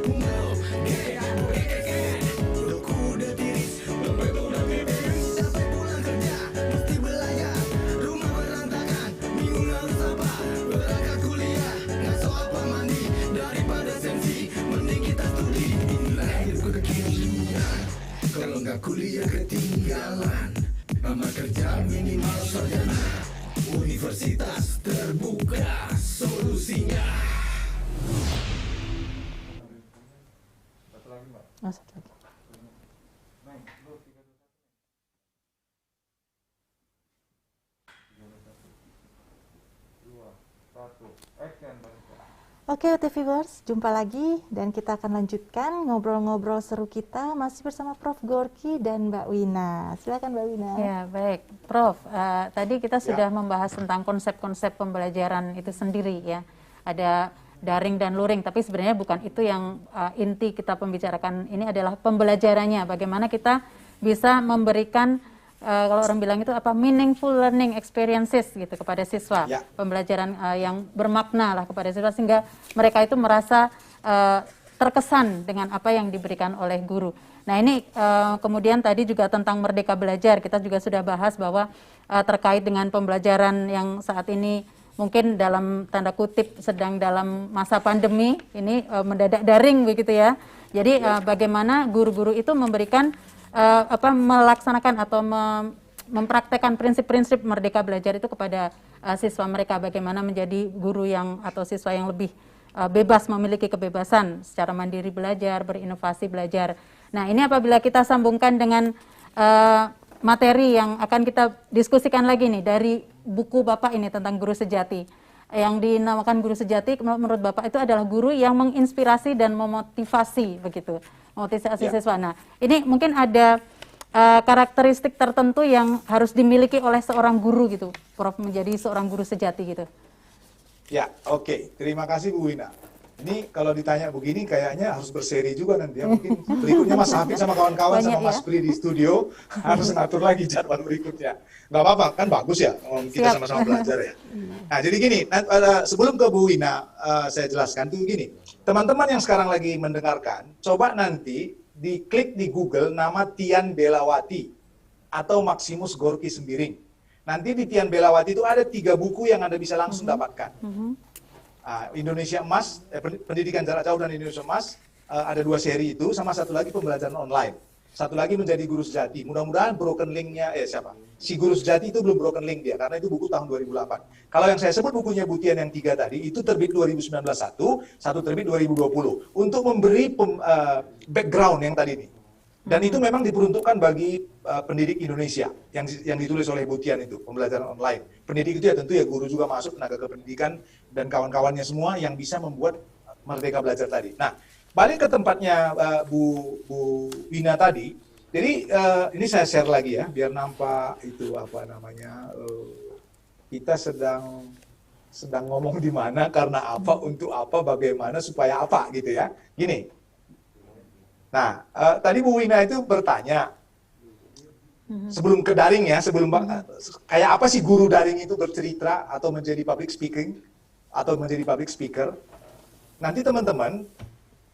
Speaker 6: mumet, doku udah tiris, dompet udah tipis. Capek pulang kerja, mesti belajar, rumah berantakan, bingung harus apa. Berangkat kuliah, ngaso apa mandi, daripada sensi, mending kita studi. Inilah hidupku kekinian, kalau nggak kuliah ketinggalan. Lama kerja minimal sarjana, universitas terbuka solusinya.
Speaker 1: Oh, satu lagi. Oke, UT Viewers, jumpa lagi dan kita akan lanjutkan ngobrol-ngobrol seru kita masih bersama Prof. Gorky dan Mbak Wina. Silakan Mbak Wina.
Speaker 2: Ya, baik. Prof, tadi kita sudah membahas tentang konsep-konsep pembelajaran itu sendiri ya. Ada daring dan luring, tapi sebenarnya bukan itu yang inti kita pembicarakan. Ini adalah pembelajarannya, bagaimana kita bisa memberikan kalau orang bilang itu apa, meaningful learning experiences gitu kepada siswa, pembelajaran yang bermakna lah kepada siswa sehingga mereka itu merasa terkesan dengan apa yang diberikan oleh guru. Nah ini kemudian tadi juga tentang Merdeka Belajar, kita juga sudah bahas bahwa terkait dengan pembelajaran yang saat ini mungkin dalam tanda kutip sedang dalam masa pandemi ini mendadak daring begitu ya. Jadi bagaimana guru-guru itu memberikan melaksanakan atau mempraktekkan prinsip-prinsip Merdeka Belajar itu kepada siswa mereka, bagaimana menjadi guru yang atau siswa yang lebih bebas, memiliki kebebasan secara mandiri belajar, berinovasi belajar. Nah ini apabila kita sambungkan dengan materi yang akan kita diskusikan lagi nih dari buku Bapak ini tentang guru sejati, yang dinamakan guru sejati menurut Bapak itu adalah guru yang menginspirasi dan memotivasi begitu, memotivasi siswa. Nah ini mungkin ada karakteristik tertentu yang harus dimiliki oleh seorang guru gitu, Prof, menjadi seorang guru sejati gitu.
Speaker 3: Ya, oke. Terima kasih Bu Wina. Ini kalau ditanya begini kayaknya harus berseri juga nanti ya. Mungkin berikutnya Mas Hafid sama kawan-kawan sama Mas Pri di studio harus ngatur lagi jadwal berikutnya. Nggak apa-apa, kan bagus ya kalau kita sama-sama belajar ya. Nah, jadi gini, sebelum ke Bu Wina saya jelaskan tuh gini. Teman-teman yang sekarang lagi mendengarkan, coba nanti diklik di Google nama Tian Belawati atau Maximus Gorky Sembiring. Nanti di Tian Belawati itu ada 3 buku yang Anda bisa langsung dapatkan. Indonesia Emas, Pendidikan Jarak Jauh dan Indonesia Emas, ada 2 seri itu, sama satu lagi pembelajaran online. Satu lagi Menjadi Guru Sejati. Mudah-mudahan broken link-nya, si Guru Sejati itu belum broken link dia, karena itu buku tahun 2008. Kalau yang saya sebut bukunya Butian yang 3 tadi, itu terbit 2019 satu terbit 2020. Untuk memberi background yang tadi ini. Dan itu memang diperuntukkan bagi pendidik Indonesia yang ditulis oleh Butian itu, pembelajaran online. Pendidik itu ya tentu ya guru juga masuk, tenaga kependidikan dan kawan-kawannya semua yang bisa membuat Merdeka Belajar tadi. Nah, balik ke tempatnya Bu Wina tadi. Jadi ini saya share lagi ya, biar nampak itu apa namanya, kita sedang ngomong di mana, karena apa, untuk apa, bagaimana, supaya apa gitu ya. Gini. Nah, tadi Bu Wina itu bertanya, sebelum ke daring ya, kayak apa sih guru daring itu bercerita atau menjadi public speaking, atau menjadi public speaker. Nanti teman-teman,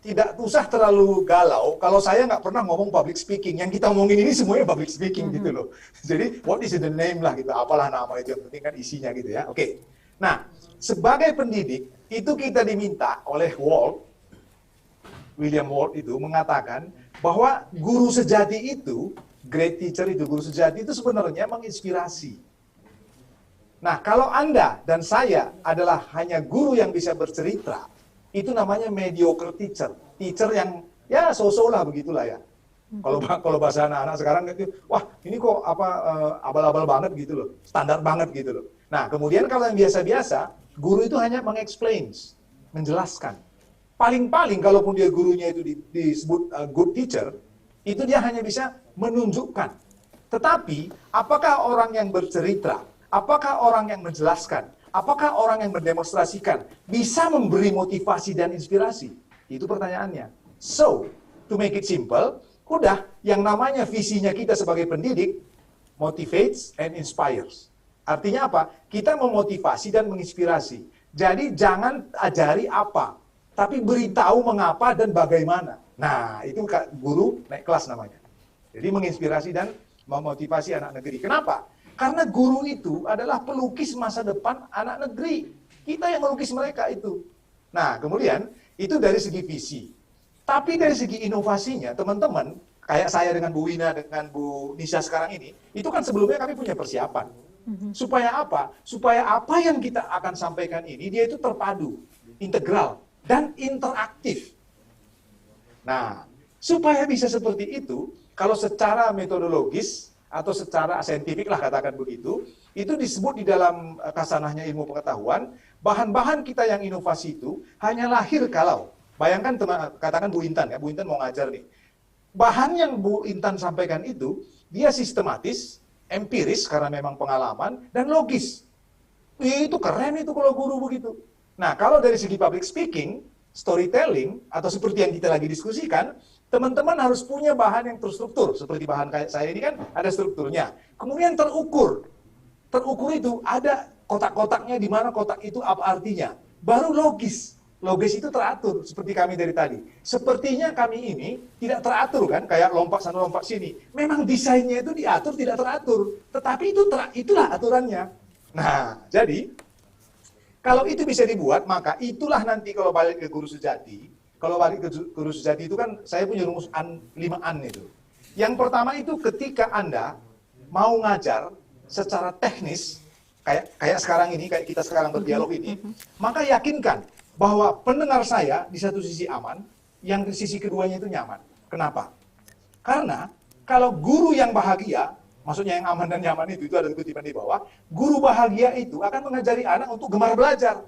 Speaker 3: tidak usah terlalu galau, kalau saya nggak pernah ngomong public speaking, yang kita ngomongin ini semuanya public speaking gitu loh. Jadi, what is the name lah gitu, apalah nama itu, yang penting kan isinya gitu ya. Oke. Nah, sebagai pendidik, itu kita diminta oleh William Ward itu mengatakan bahwa guru sejati itu, great teacher itu, guru sejati itu sebenarnya menginspirasi. Nah, kalau Anda dan saya adalah hanya guru yang bisa bercerita, itu namanya mediocre teacher. Teacher yang ya so-so lah begitulah ya. Kalau bahasa anak-anak sekarang itu, wah ini kok abal-abal banget gitu loh, standar banget gitu loh. Nah, kemudian kalau yang biasa-biasa, guru itu hanya mengeksplain, menjelaskan. Paling-paling kalaupun dia gurunya itu disebut good teacher, itu dia hanya bisa menunjukkan. Tetapi, apakah orang yang bercerita, apakah orang yang menjelaskan, apakah orang yang mendemonstrasikan bisa memberi motivasi dan inspirasi? Itu pertanyaannya. So, to make it simple, udah yang namanya visinya kita sebagai pendidik, motivates and inspires. Artinya apa? Kita memotivasi dan menginspirasi. Jadi jangan ajari apa, tapi beritahu mengapa dan bagaimana. Nah, itu guru naik kelas namanya. Jadi menginspirasi dan memotivasi anak negeri. Kenapa? Karena guru itu adalah pelukis masa depan anak negeri. Kita yang melukis mereka itu. Nah, kemudian itu dari segi visi. Tapi dari segi inovasinya, teman-teman, kayak saya dengan Bu Wina, dengan Bu Nisha sekarang ini, itu kan sebelumnya kami punya persiapan. Supaya apa? Supaya apa yang kita akan sampaikan ini, dia itu terpadu, integral, dan interaktif. Nah, supaya bisa seperti itu, kalau secara metodologis, atau secara saintifik lah katakan begitu, itu disebut di dalam kasanahnya ilmu pengetahuan, bahan-bahan kita yang inovasi itu hanya lahir kalau, bayangkan katakan Bu Intan ya, Bu Intan mau ngajar nih. Bahan yang Bu Intan sampaikan itu, dia sistematis, empiris karena memang pengalaman, dan logis. Itu keren itu kalau guru begitu. Nah, kalau dari segi public speaking, storytelling, atau seperti yang kita lagi diskusikan, teman-teman harus punya bahan yang terstruktur. Seperti bahan kayak saya ini kan ada strukturnya. Kemudian terukur. Terukur itu ada kotak-kotaknya, di mana kotak itu apa artinya. Baru logis. Logis itu teratur, seperti kami dari tadi. Sepertinya kami ini tidak teratur kan, kayak lompat sana lompat sini. Memang desainnya itu diatur, tidak teratur. Tetapi itulah aturannya. Nah, jadi kalau itu bisa dibuat, maka itulah nanti kalau balik ke guru sejati. Kalau balik ke guru sejati itu kan saya punya rumus 5 itu. Yang pertama itu ketika Anda mau ngajar secara teknis, kayak sekarang ini, kayak kita sekarang berdialog ini, maka yakinkan bahwa pendengar saya di satu sisi aman, yang di sisi keduanya itu nyaman. Kenapa? Karena kalau guru yang bahagia, maksudnya yang aman dan nyaman itu ada kutipan di bawah, guru bahagia itu akan mengajari anak untuk gemar belajar.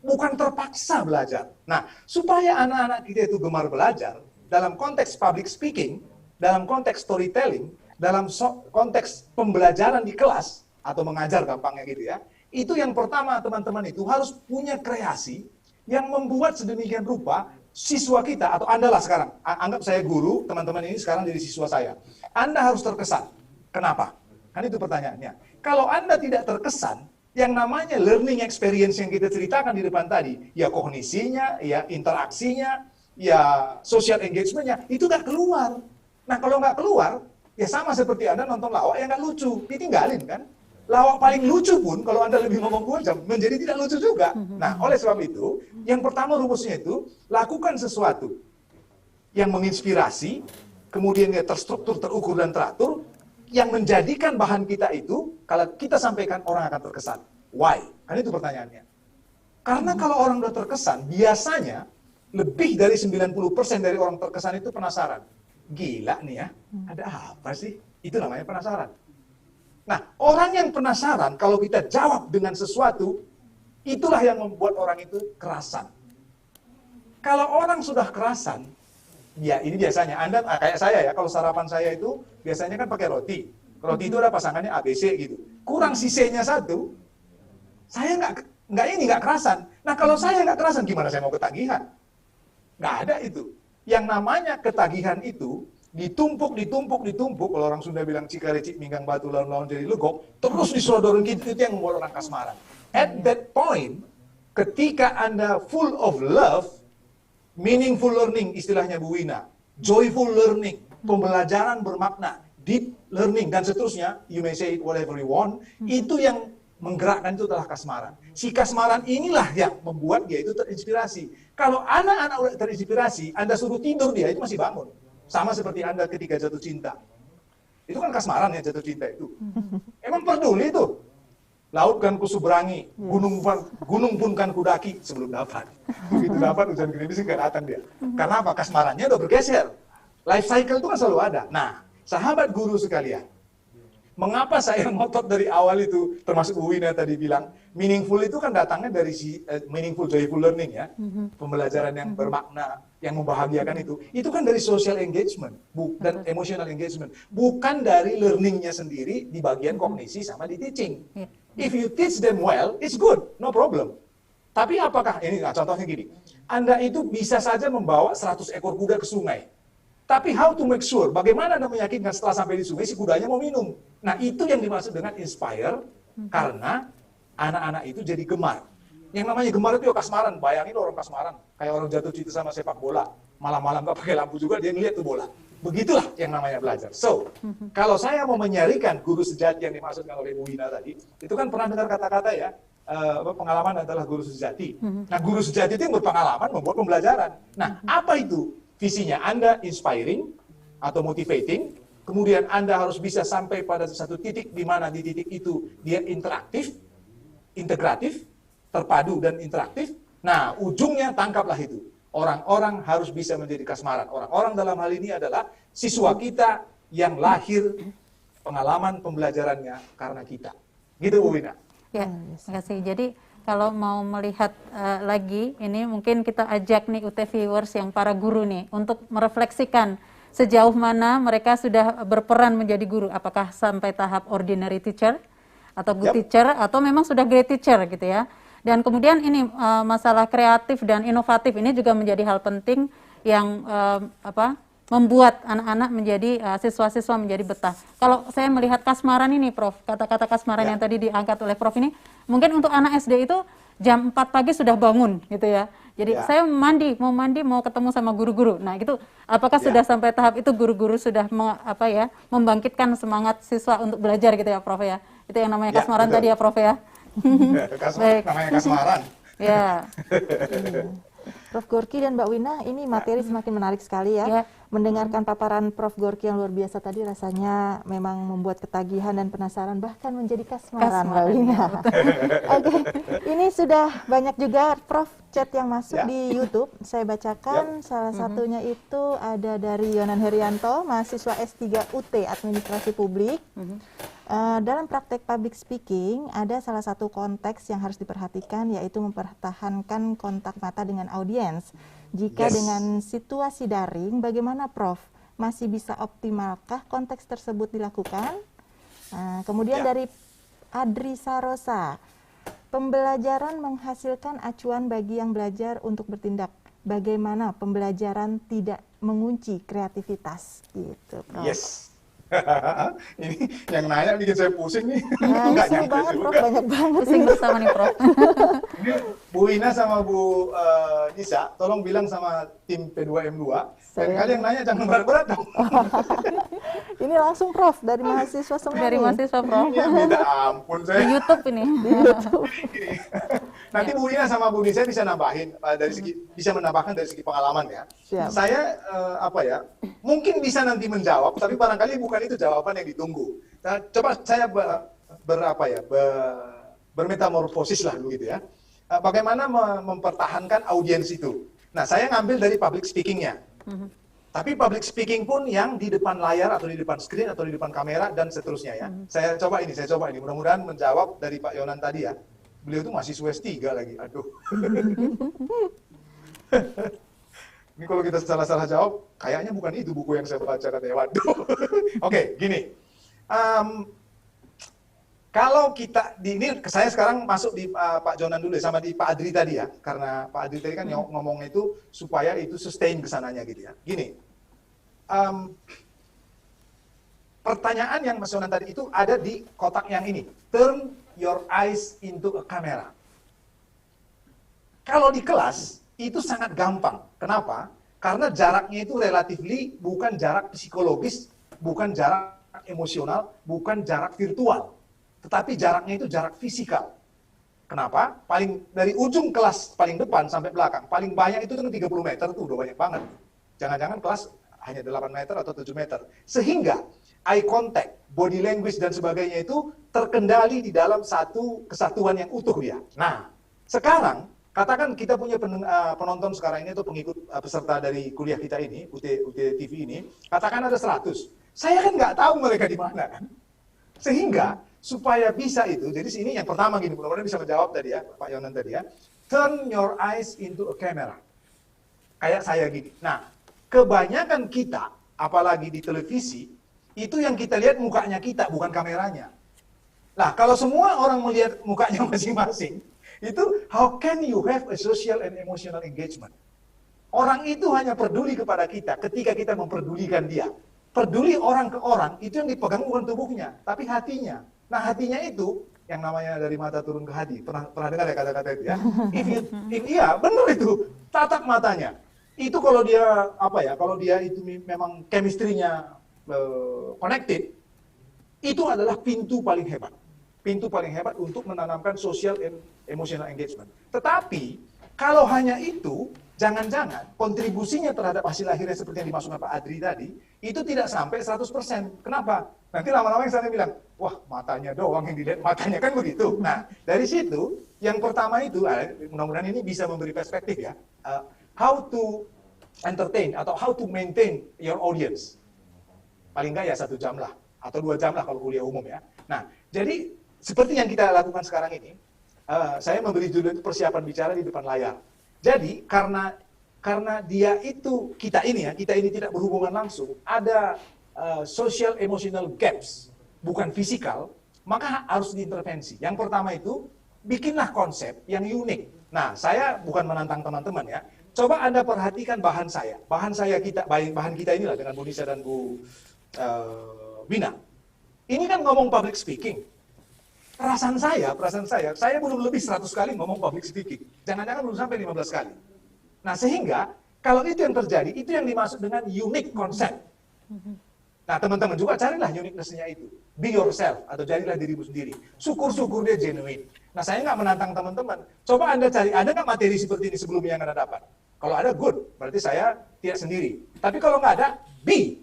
Speaker 3: Bukan terpaksa belajar. Nah, supaya anak-anak kita itu gemar belajar, dalam konteks public speaking, dalam konteks storytelling, dalam konteks pembelajaran di kelas, atau mengajar gampangnya gitu ya, itu yang pertama teman-teman itu harus punya kreasi yang membuat sedemikian rupa siswa kita, atau Anda lah sekarang, anggap saya guru, teman-teman ini sekarang jadi siswa saya. Anda harus terkesan. Kenapa? Kan itu pertanyaannya. Kalau Anda tidak terkesan, yang namanya learning experience yang kita ceritakan di depan tadi, ya kognisinya, ya interaksinya, ya social engagement-nya, itu nggak keluar. Nah, kalau nggak keluar, ya sama seperti Anda nonton lawak yang nggak lucu, ditinggalin kan. Lawak paling lucu pun, kalau Anda lebih ngomong 2 jam, menjadi tidak lucu juga. Nah, oleh sebab itu, yang pertama rumusnya itu, lakukan sesuatu yang menginspirasi, kemudian dia terstruktur, terukur, dan teratur, yang menjadikan bahan kita itu, kalau kita sampaikan, orang akan terkesan. Why? Kan itu pertanyaannya. Karena kalau orang udah terkesan, biasanya lebih dari 90% dari orang terkesan itu penasaran. Gila nih ya, ada apa sih? Itu namanya penasaran. Nah, orang yang penasaran, kalau kita jawab dengan sesuatu, itulah yang membuat orang itu kerasan. Kalau orang sudah kerasan, ya ini biasanya, Anda kayak saya ya, kalau sarapan saya itu biasanya kan pakai roti. Roti itu ada pasangannya ABC gitu. Kurang si C-nya 1, saya nggak kerasan. Nah, kalau saya nggak kerasan, gimana saya mau ketagihan? Nggak ada itu. Yang namanya ketagihan itu, ditumpuk, kalau orang Sunda bilang cikarecik minggang batu lawan-lawan jadi legok, terus disodorin gitu, itu yang membuat orang kasmaran. At that point, ketika Anda full of love, meaningful learning istilahnya Bu Wina, joyful learning, pembelajaran bermakna, deep learning, dan seterusnya, you may say it whatever you want, itu yang menggerakkan itu adalah kasmaran. Si kasmaran inilah yang membuat dia itu terinspirasi. Kalau anak-anak udah terinspirasi, Anda suruh tidur dia, itu masih bangun. Sama seperti Anda ketika jatuh cinta. Itu kan kasmaran ya jatuh cinta itu. Emang peduli tuh. Laut kan kuseberangi, gunung pun kan kudaki sebelum dapat. Begitu dapat hujan gerimis nggak datang dia. Karena apa? Kasmarannya udah bergeser. Life cycle itu kan selalu ada. Nah, sahabat guru sekalian, Mengapa saya ngotot dari awal itu, termasuk Bu Wina tadi bilang, meaningful itu kan datangnya dari meaningful, joyful learning ya, pembelajaran yang bermakna, yang membahagiakan itu kan dari social engagement dan emotional engagement, bukan dari learningnya sendiri di bagian kognisi sama di teaching. If you teach them well, it's good, no problem. Tapi apakah, ini contohnya gini, Anda itu bisa saja membawa 100 ekor kuda ke sungai, tapi how to make sure, bagaimana Anda meyakinkan setelah sampai di sungai si kudanya mau minum. Nah itu yang dimaksud dengan inspire, karena anak-anak itu jadi gemar. Yang namanya gemar itu ya kasmaran, bayangin orang kasmaran, kayak orang jatuh cinta sama sepak bola, malam-malam nggak pakai lampu juga dia ngeliat tuh bola. Begitulah yang namanya belajar. So, kalau saya mau menyarikan guru sejati yang dimaksudkan oleh Bu Wina tadi, itu kan pernah dengar kata-kata ya, pengalaman adalah guru sejati. Nah guru sejati itu yang berpengalaman membuat pembelajaran. Nah apa itu? Visinya Anda inspiring atau motivating, kemudian Anda harus bisa sampai pada satu titik di mana di titik itu dia interaktif, integratif, terpadu dan interaktif. Nah, ujungnya tangkaplah itu. Orang-orang harus bisa menjadi kasmaran. Orang-orang dalam hal ini adalah siswa kita yang lahir pengalaman pembelajarannya karena kita. Gitu Bu Wina.
Speaker 2: Ya, terima kasih. Jadi kalau mau melihat lagi, ini mungkin kita ajak nih UT viewers yang para guru nih untuk merefleksikan sejauh mana mereka sudah berperan menjadi guru. Apakah sampai tahap ordinary teacher atau good teacher atau memang sudah great teacher gitu ya. Dan kemudian ini masalah kreatif dan inovatif ini juga menjadi hal penting yang membuat anak-anak menjadi siswa-siswa menjadi betah. Kalau saya melihat kasmaran ini, Prof, kata-kata kasmaran yang tadi diangkat oleh Prof ini, mungkin untuk anak SD itu jam 4 pagi sudah bangun, gitu ya. Jadi saya mau ketemu sama guru-guru. Nah itu, apakah sudah sampai tahap itu guru-guru sudah membangkitkan semangat siswa untuk belajar gitu ya, Prof ya? Itu yang namanya kasmaran tadi ya, Prof ya?
Speaker 3: Namanya kasmaran.
Speaker 2: Ya.
Speaker 1: Prof Gorky dan Mbak Wina, ini materi semakin menarik sekali ya. Mendengarkan paparan Prof Gorky yang luar biasa tadi rasanya memang membuat ketagihan dan penasaran, bahkan menjadi kasmaran Mbak Wina. Oke, ini sudah banyak juga Prof chat yang masuk di YouTube. Saya bacakan salah satunya itu ada dari Yonan Herianto, mahasiswa S3 UT Administrasi Publik. Dalam praktek public speaking, ada salah satu konteks yang harus diperhatikan, yaitu mempertahankan kontak mata dengan audiens. Jika dengan situasi daring, bagaimana Prof? Masih bisa optimalkah konteks tersebut dilakukan? Kemudian dari Adri Sarosa, pembelajaran menghasilkan acuan bagi yang belajar untuk bertindak. Bagaimana pembelajaran tidak mengunci kreativitas? Gitu, Prof.
Speaker 3: Yes. Ini yang nanya bikin saya pusing nih.
Speaker 1: Ini seru banget, Prof. Banyak banget.
Speaker 2: Pusing bersama nih, Prof.
Speaker 3: Ini Bu Wina sama Bu Nisa, tolong bilang sama tim P2M2, kali yang nanya jangan berat-berat dong.
Speaker 1: Ini langsung Prof dari mahasiswa semua.
Speaker 2: Dari mahasiswa, Prof.
Speaker 3: Ya, minta ampun
Speaker 2: Di
Speaker 3: saya.
Speaker 2: YouTube ini.
Speaker 3: Nanti Bu Wina sama Bu Nisa bisa nambahin dari segi, bisa menambahkan dari segi pengalaman ya.
Speaker 1: Siap.
Speaker 3: Saya mungkin bisa nanti menjawab, tapi barangkali bukan itu jawaban yang ditunggu. Nah, coba saya bermetamorfosis lah begitu ya. Bagaimana mempertahankan audiens itu. Nah, saya ngambil dari public speaking-nya. Tapi public speaking pun yang di depan layar atau di depan screen atau di depan kamera dan seterusnya ya. Saya coba ini. Mudah-mudahan menjawab dari Pak Yonan tadi ya. Beliau itu masih S3 lagi. Aduh. Ini kalau kita salah-salah jawab, kayaknya bukan itu buku yang saya baca katanya. Waduh. Oke, gini. Kalau kita ini saya sekarang masuk di Pak Jonan dulu sama di Pak Adri tadi ya, karena Pak Adri tadi kan ngomong itu supaya itu sustain kesananya gitu ya. Gini, pertanyaan yang Mas Jonan tadi itu ada di kotak yang ini, turn your eyes into a camera. Kalau di kelas itu sangat gampang. Kenapa? Karena jaraknya itu relatively bukan jarak psikologis, bukan jarak emosional, bukan jarak virtual. Tetapi jaraknya itu jarak fisikal. Kenapa? Paling dari ujung kelas paling depan sampai belakang, paling banyak itu 30 meter tuh udah banyak banget. Jangan-jangan kelas hanya 8 meter atau 7 meter. Sehingga eye contact, body language dan sebagainya itu terkendali di dalam satu kesatuan yang utuh ya. Nah, sekarang katakan kita punya penonton sekarang ini atau pengikut peserta dari kuliah kita ini, UT TV ini, katakan ada 100. Saya kan nggak tahu mereka di mana kan. Sehingga supaya bisa itu, jadi sini yang pertama gini, mudah-mudahan bisa menjawab tadi ya, Pak Yonan tadi ya. Turn your eyes into a camera. Kayak saya gini. Nah, kebanyakan kita, apalagi di televisi, itu yang kita lihat mukanya kita, bukan kameranya. Nah, kalau semua orang melihat mukanya masing-masing, itu how can you have a social and emotional engagement? Orang itu hanya peduli kepada kita ketika kita memperdulikan dia. Peduli orang ke orang, itu yang dipegang bukan tubuhnya, tapi hatinya. Nah, hatinya itu, yang namanya dari mata turun ke hati. Pernah dengar ya kata-kata itu ya? Iya, benar itu. Tatap matanya. Itu kalau dia, kalau dia itu memang chemistry-nya connected, itu adalah pintu paling hebat. Pintu paling hebat untuk menanamkan social and emotional engagement. Tetapi, kalau hanya itu, jangan-jangan kontribusinya terhadap hasil akhirnya seperti yang dimaksudkan Pak Adri tadi, itu tidak sampai 100%. Kenapa? Nanti lama-lama yang sana bilang, wah matanya doang yang dilihat, matanya kan begitu. Nah, dari situ, yang pertama itu, mudah-mudahan ini bisa memberi perspektif ya, how to entertain atau how to maintain your audience. Paling nggak ya 1 jam lah, atau 2 jam lah kalau kuliah umum ya. Nah, jadi seperti yang kita lakukan sekarang ini, saya memberi judul itu persiapan bicara di depan layar. Jadi karena dia itu kita ini tidak berhubungan langsung, ada social emotional gaps, bukan fisikal, maka harus diintervensi. Yang pertama itu bikinlah konsep yang unik. Nah, saya bukan menantang teman-teman ya. Coba Anda perhatikan bahan saya. Bahan kita inilah dengan Bu Nisa dan Bu Bina. Ini kan ngomong public speaking. Perasaan saya belum lebih 100 kali ngomong public speaking. Jangan-jangan belum sampai 15 kali. Nah, sehingga kalau itu yang terjadi, itu yang dimaksud dengan unique concept. Nah, teman-teman juga carilah uniqueness-nya itu. Be yourself, atau jadilah dirimu sendiri. Syukur-syukur dia genuine. Nah, saya nggak menantang teman-teman. Coba Anda cari, ada nggak materi seperti ini sebelumnya yang Anda dapat? Kalau ada, good. Berarti saya tidak sendiri. Tapi kalau nggak ada, be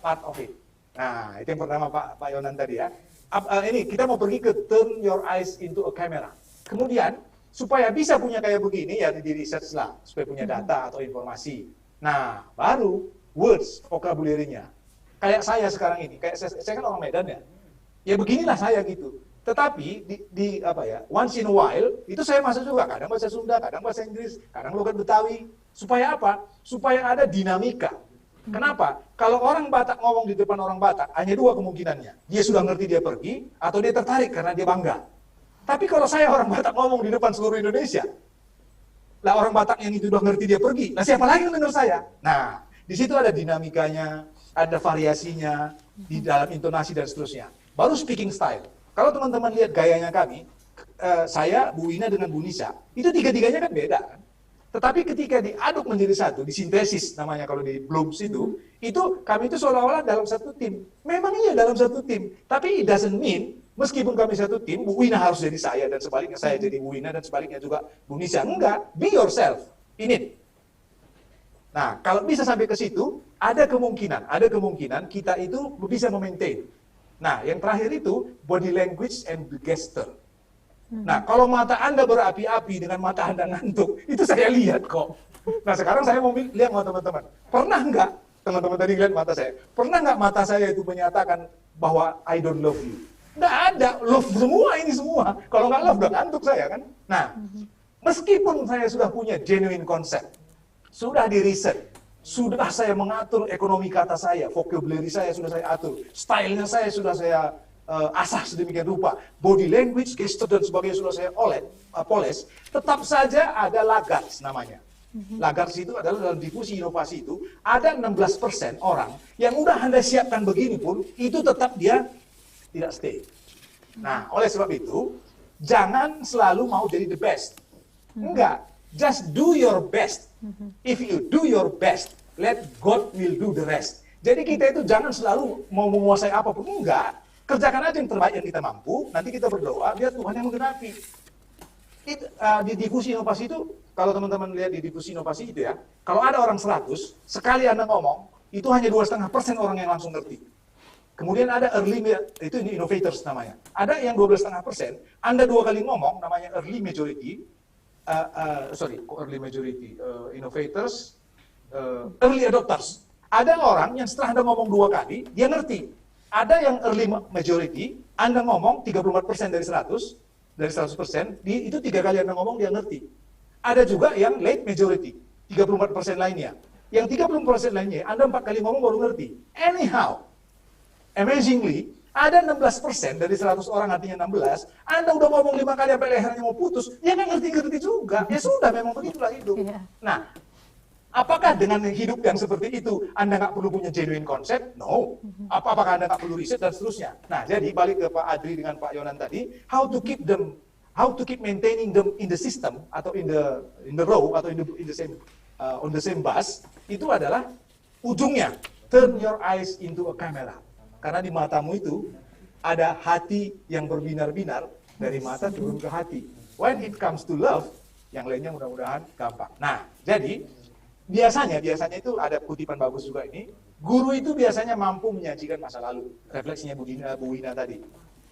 Speaker 3: part of it. Nah, itu yang pertama Pak Yonan tadi ya. Ini kita mau pergi ke turn your eyes into a camera. Kemudian supaya bisa punya kayak begini ya di research lah supaya punya data atau informasi. Nah, baru words vocabulary-nya. Kayak saya sekarang ini, kayak saya kan orang Medan ya. Ya beginilah saya gitu. Tetapi once in a while itu saya masuk juga kadang bahasa Sunda, kadang bahasa Inggris, kadang logat Betawi. Supaya apa? Supaya ada dinamika. Kenapa? Kalau orang Batak ngomong di depan orang Batak, hanya 2 kemungkinannya. Dia sudah ngerti dia pergi, atau dia tertarik karena dia bangga. Tapi kalau saya orang Batak ngomong di depan seluruh Indonesia, lah orang Batak yang itu sudah ngerti dia pergi, lah siapa lagi yang dengar saya? Nah, di situ ada dinamikanya, ada variasinya, di dalam intonasi dan seterusnya. Baru speaking style. Kalau teman-teman lihat gayanya kami, saya, Bu Wina dengan Bu Nisa, itu tiga-tiganya kan beda kan? Tetapi ketika diaduk menjadi satu, disintesis namanya kalau di Blooms itu kami itu seolah-olah dalam satu tim. Memang iya dalam satu tim, tapi it doesn't mean meskipun kami satu tim, Bu Wina harus jadi saya dan sebaliknya saya jadi Bu Wina dan sebaliknya juga Bu Nisa. Enggak, be yourself in it. Nah, kalau bisa sampai ke situ, ada kemungkinan kita itu bisa memaintain. Nah, yang terakhir itu body language and gesture. Nah, kalau mata Anda berapi-api dengan mata Anda ngantuk, itu saya lihat kok. Nah, sekarang saya mau lihat sama teman-teman. Pernah nggak, teman-teman tadi lihat mata saya, pernah nggak mata saya itu menyatakan bahwa I don't love you? Nggak ada, love semua ini semua. Kalau nggak love, udah ngantuk saya kan. Nah, meskipun saya sudah punya genuine concept, sudah di riset, sudah saya mengatur ekonomi kata saya, vocabulary saya sudah saya atur, stylenya saya sudah saya asah sedemikian rupa, body language, gesture dan sebagainya sudah saya poles, tetap saja ada lagars namanya. Lagars itu adalah dalam difusi inovasi itu, ada 16% orang yang udah Anda siapkan begini pun, itu tetap dia tidak stay. Nah, oleh sebab itu, jangan selalu mau jadi the best. Enggak, just do your best. If you do your best, let God will do the rest. Jadi kita itu jangan selalu mau menguasai apapun, enggak. Kerjakan aja yang terbaik yang kita mampu, nanti kita berdoa, biar Tuhan yang menggenapi. Di difusi inovasi itu, kalau teman-teman lihat di difusi inovasi itu ya, kalau ada orang 100, sekali Anda ngomong, itu hanya 2,5% orang yang langsung ngerti. Kemudian ada itu innovators namanya. Ada yang 12,5%, Anda 2 kali ngomong, namanya early majority, innovators, early adopters. Ada orang yang setelah Anda ngomong 2 kali, dia ngerti. Ada yang early majority, Anda ngomong 34% dari 100%, itu 3 kali Anda ngomong dia ngerti. Ada juga yang late majority, 34% lainnya. Yang 30% lainnya, Anda 4 kali ngomong baru ngerti. Anyhow, amazingly, ada 16% dari 100 orang, artinya 16, Anda udah ngomong 5 kali sampai lehernya mau putus, ya nggak ngerti-ngerti juga. Ya sudah, memang begitulah hidup.
Speaker 2: Iya.
Speaker 3: Nah, apakah dengan hidup yang seperti itu, Anda nggak perlu punya genuine konsep? No. Apakah Anda nggak perlu riset dan seterusnya? Nah, jadi balik ke Pak Adri dengan Pak Yonan tadi, how to keep maintaining them in the system atau in the row atau in the same on the same bus, itu adalah ujungnya turn your eyes into a camera. Karena di matamu itu ada hati yang berbinar-binar, dari mata turun ke hati. When it comes to love, yang lainnya mudah-mudahan gampang. Nah, jadi biasanya itu ada kutipan bagus juga ini. Guru itu biasanya mampu menyajikan masa lalu. Refleksinya Bu Wina tadi.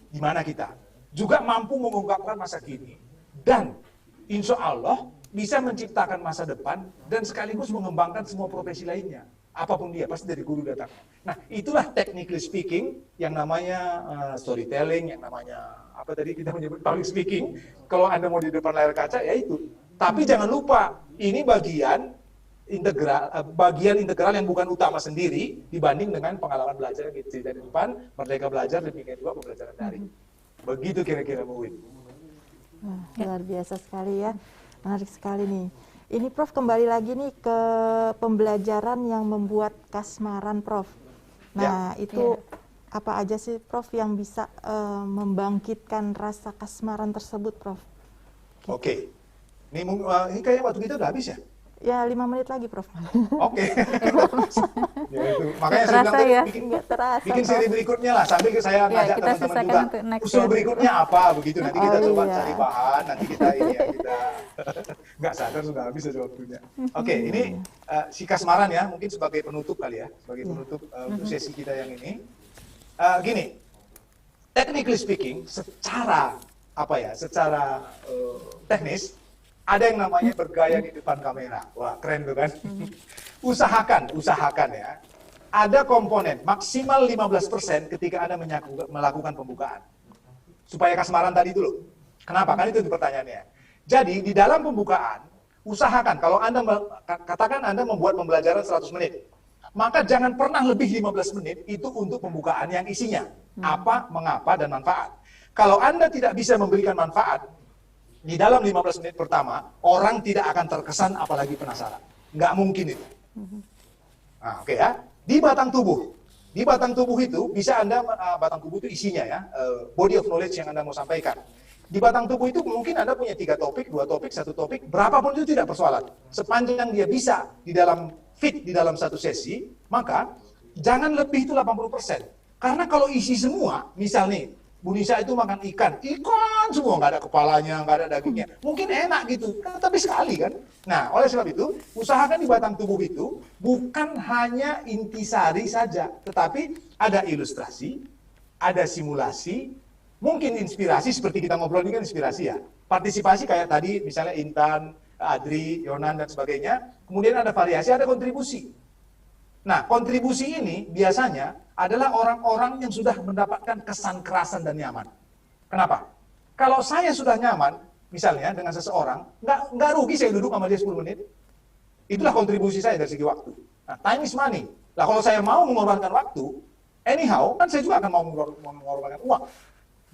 Speaker 3: Di mana kita? Juga mampu mengungkapkan masa kini. Dan insya Allah bisa menciptakan masa depan dan sekaligus mengembangkan semua profesi lainnya. Apapun dia, pasti dari guru datang. Nah, itulah technically speaking yang namanya storytelling, yang namanya apa tadi kita menyebut public speaking. Kalau Anda mau di depan layar kaca, ya itu. Tapi jangan lupa, ini bagian integral yang bukan utama sendiri dibanding dengan pengalaman belajar yang kita di depan, Merdeka Belajar, demikian juga pembelajaran daring. Begitu kira-kira Bu Win.
Speaker 1: Luar biasa sekali ya, menarik sekali nih. Ini Prof kembali lagi nih ke pembelajaran yang membuat kasmaran Prof. Nah itu apa aja sih Prof yang bisa membangkitkan rasa kasmaran tersebut Prof?
Speaker 3: Oke. Ini kayaknya waktu kita udah habis ya?
Speaker 1: Ya 5 menit lagi Prof.
Speaker 3: Oke. Ya, itu. Makanya saya bilang
Speaker 2: Terasa
Speaker 3: tadi
Speaker 2: ya?
Speaker 3: bikin
Speaker 1: Terasa,
Speaker 3: seri berikutnya lah, sambil saya ngajak
Speaker 2: kita
Speaker 3: teman-teman
Speaker 2: sisakan
Speaker 3: juga.
Speaker 2: untuk next
Speaker 3: Usul
Speaker 2: ya.
Speaker 3: berikutnya apa begitu, nanti kita
Speaker 1: Oh,
Speaker 3: coba
Speaker 1: iya.
Speaker 3: cari bahan, nanti kita ini ya, kita nggak sadar sudah habis aja waktunya. Oke, ini si kasmaran ya, mungkin sebagai penutup kali ya, sebagai penutup untuk sesi kita yang ini. Gini, technically speaking, secara teknis, ada yang namanya bergaya di depan kamera. Wah, keren tuh kan? Usahakan ya. Ada komponen maksimal 15% ketika Anda melakukan pembukaan. Supaya kasmaran tadi dulu. Kenapa? Kan itu pertanyaannya. Jadi, di dalam pembukaan, usahakan kalau Anda katakan Anda membuat pembelajaran 100 menit. Maka jangan pernah lebih 15 menit itu untuk pembukaan yang isinya. Apa, mengapa, dan manfaat. Kalau Anda tidak bisa memberikan manfaat, di dalam 15 menit pertama, orang tidak akan terkesan apalagi penasaran. Nggak mungkin itu. Nah, oke ya. Di batang tubuh. Di batang tubuh itu, bisa Anda, batang tubuh itu isinya ya, body of knowledge yang Anda mau sampaikan. Di batang tubuh itu mungkin Anda punya 3 topik, 2 topik, 1 topik, berapapun itu tidak persoalan. Sepanjang dia bisa di dalam satu sesi, maka jangan lebih itu 80%. Karena kalau isi semua, misal nih, Bu Nisa itu makan ikan semua, nggak ada kepalanya, nggak ada dagingnya. Mungkin enak gitu, tapi sekali kan. Nah, oleh sebab itu, usahakan di batang tubuh itu bukan hanya intisari saja, tetapi ada ilustrasi, ada simulasi, mungkin inspirasi seperti kita ngobrol ini kan inspirasi ya. Partisipasi kayak tadi, misalnya Intan, Adri, Yonan, dan sebagainya. Kemudian ada variasi, ada kontribusi. Nah, kontribusi ini biasanya adalah orang-orang yang sudah mendapatkan kesan kerasan dan nyaman. Kenapa? Kalau saya sudah nyaman, misalnya dengan seseorang, nggak rugi saya duduk sama dia 10 menit. Itulah kontribusi saya dari segi waktu. Nah, time is money. Lah kalau saya mau mengorbankan waktu, anyhow, kan saya juga akan mau mengorbankan uang.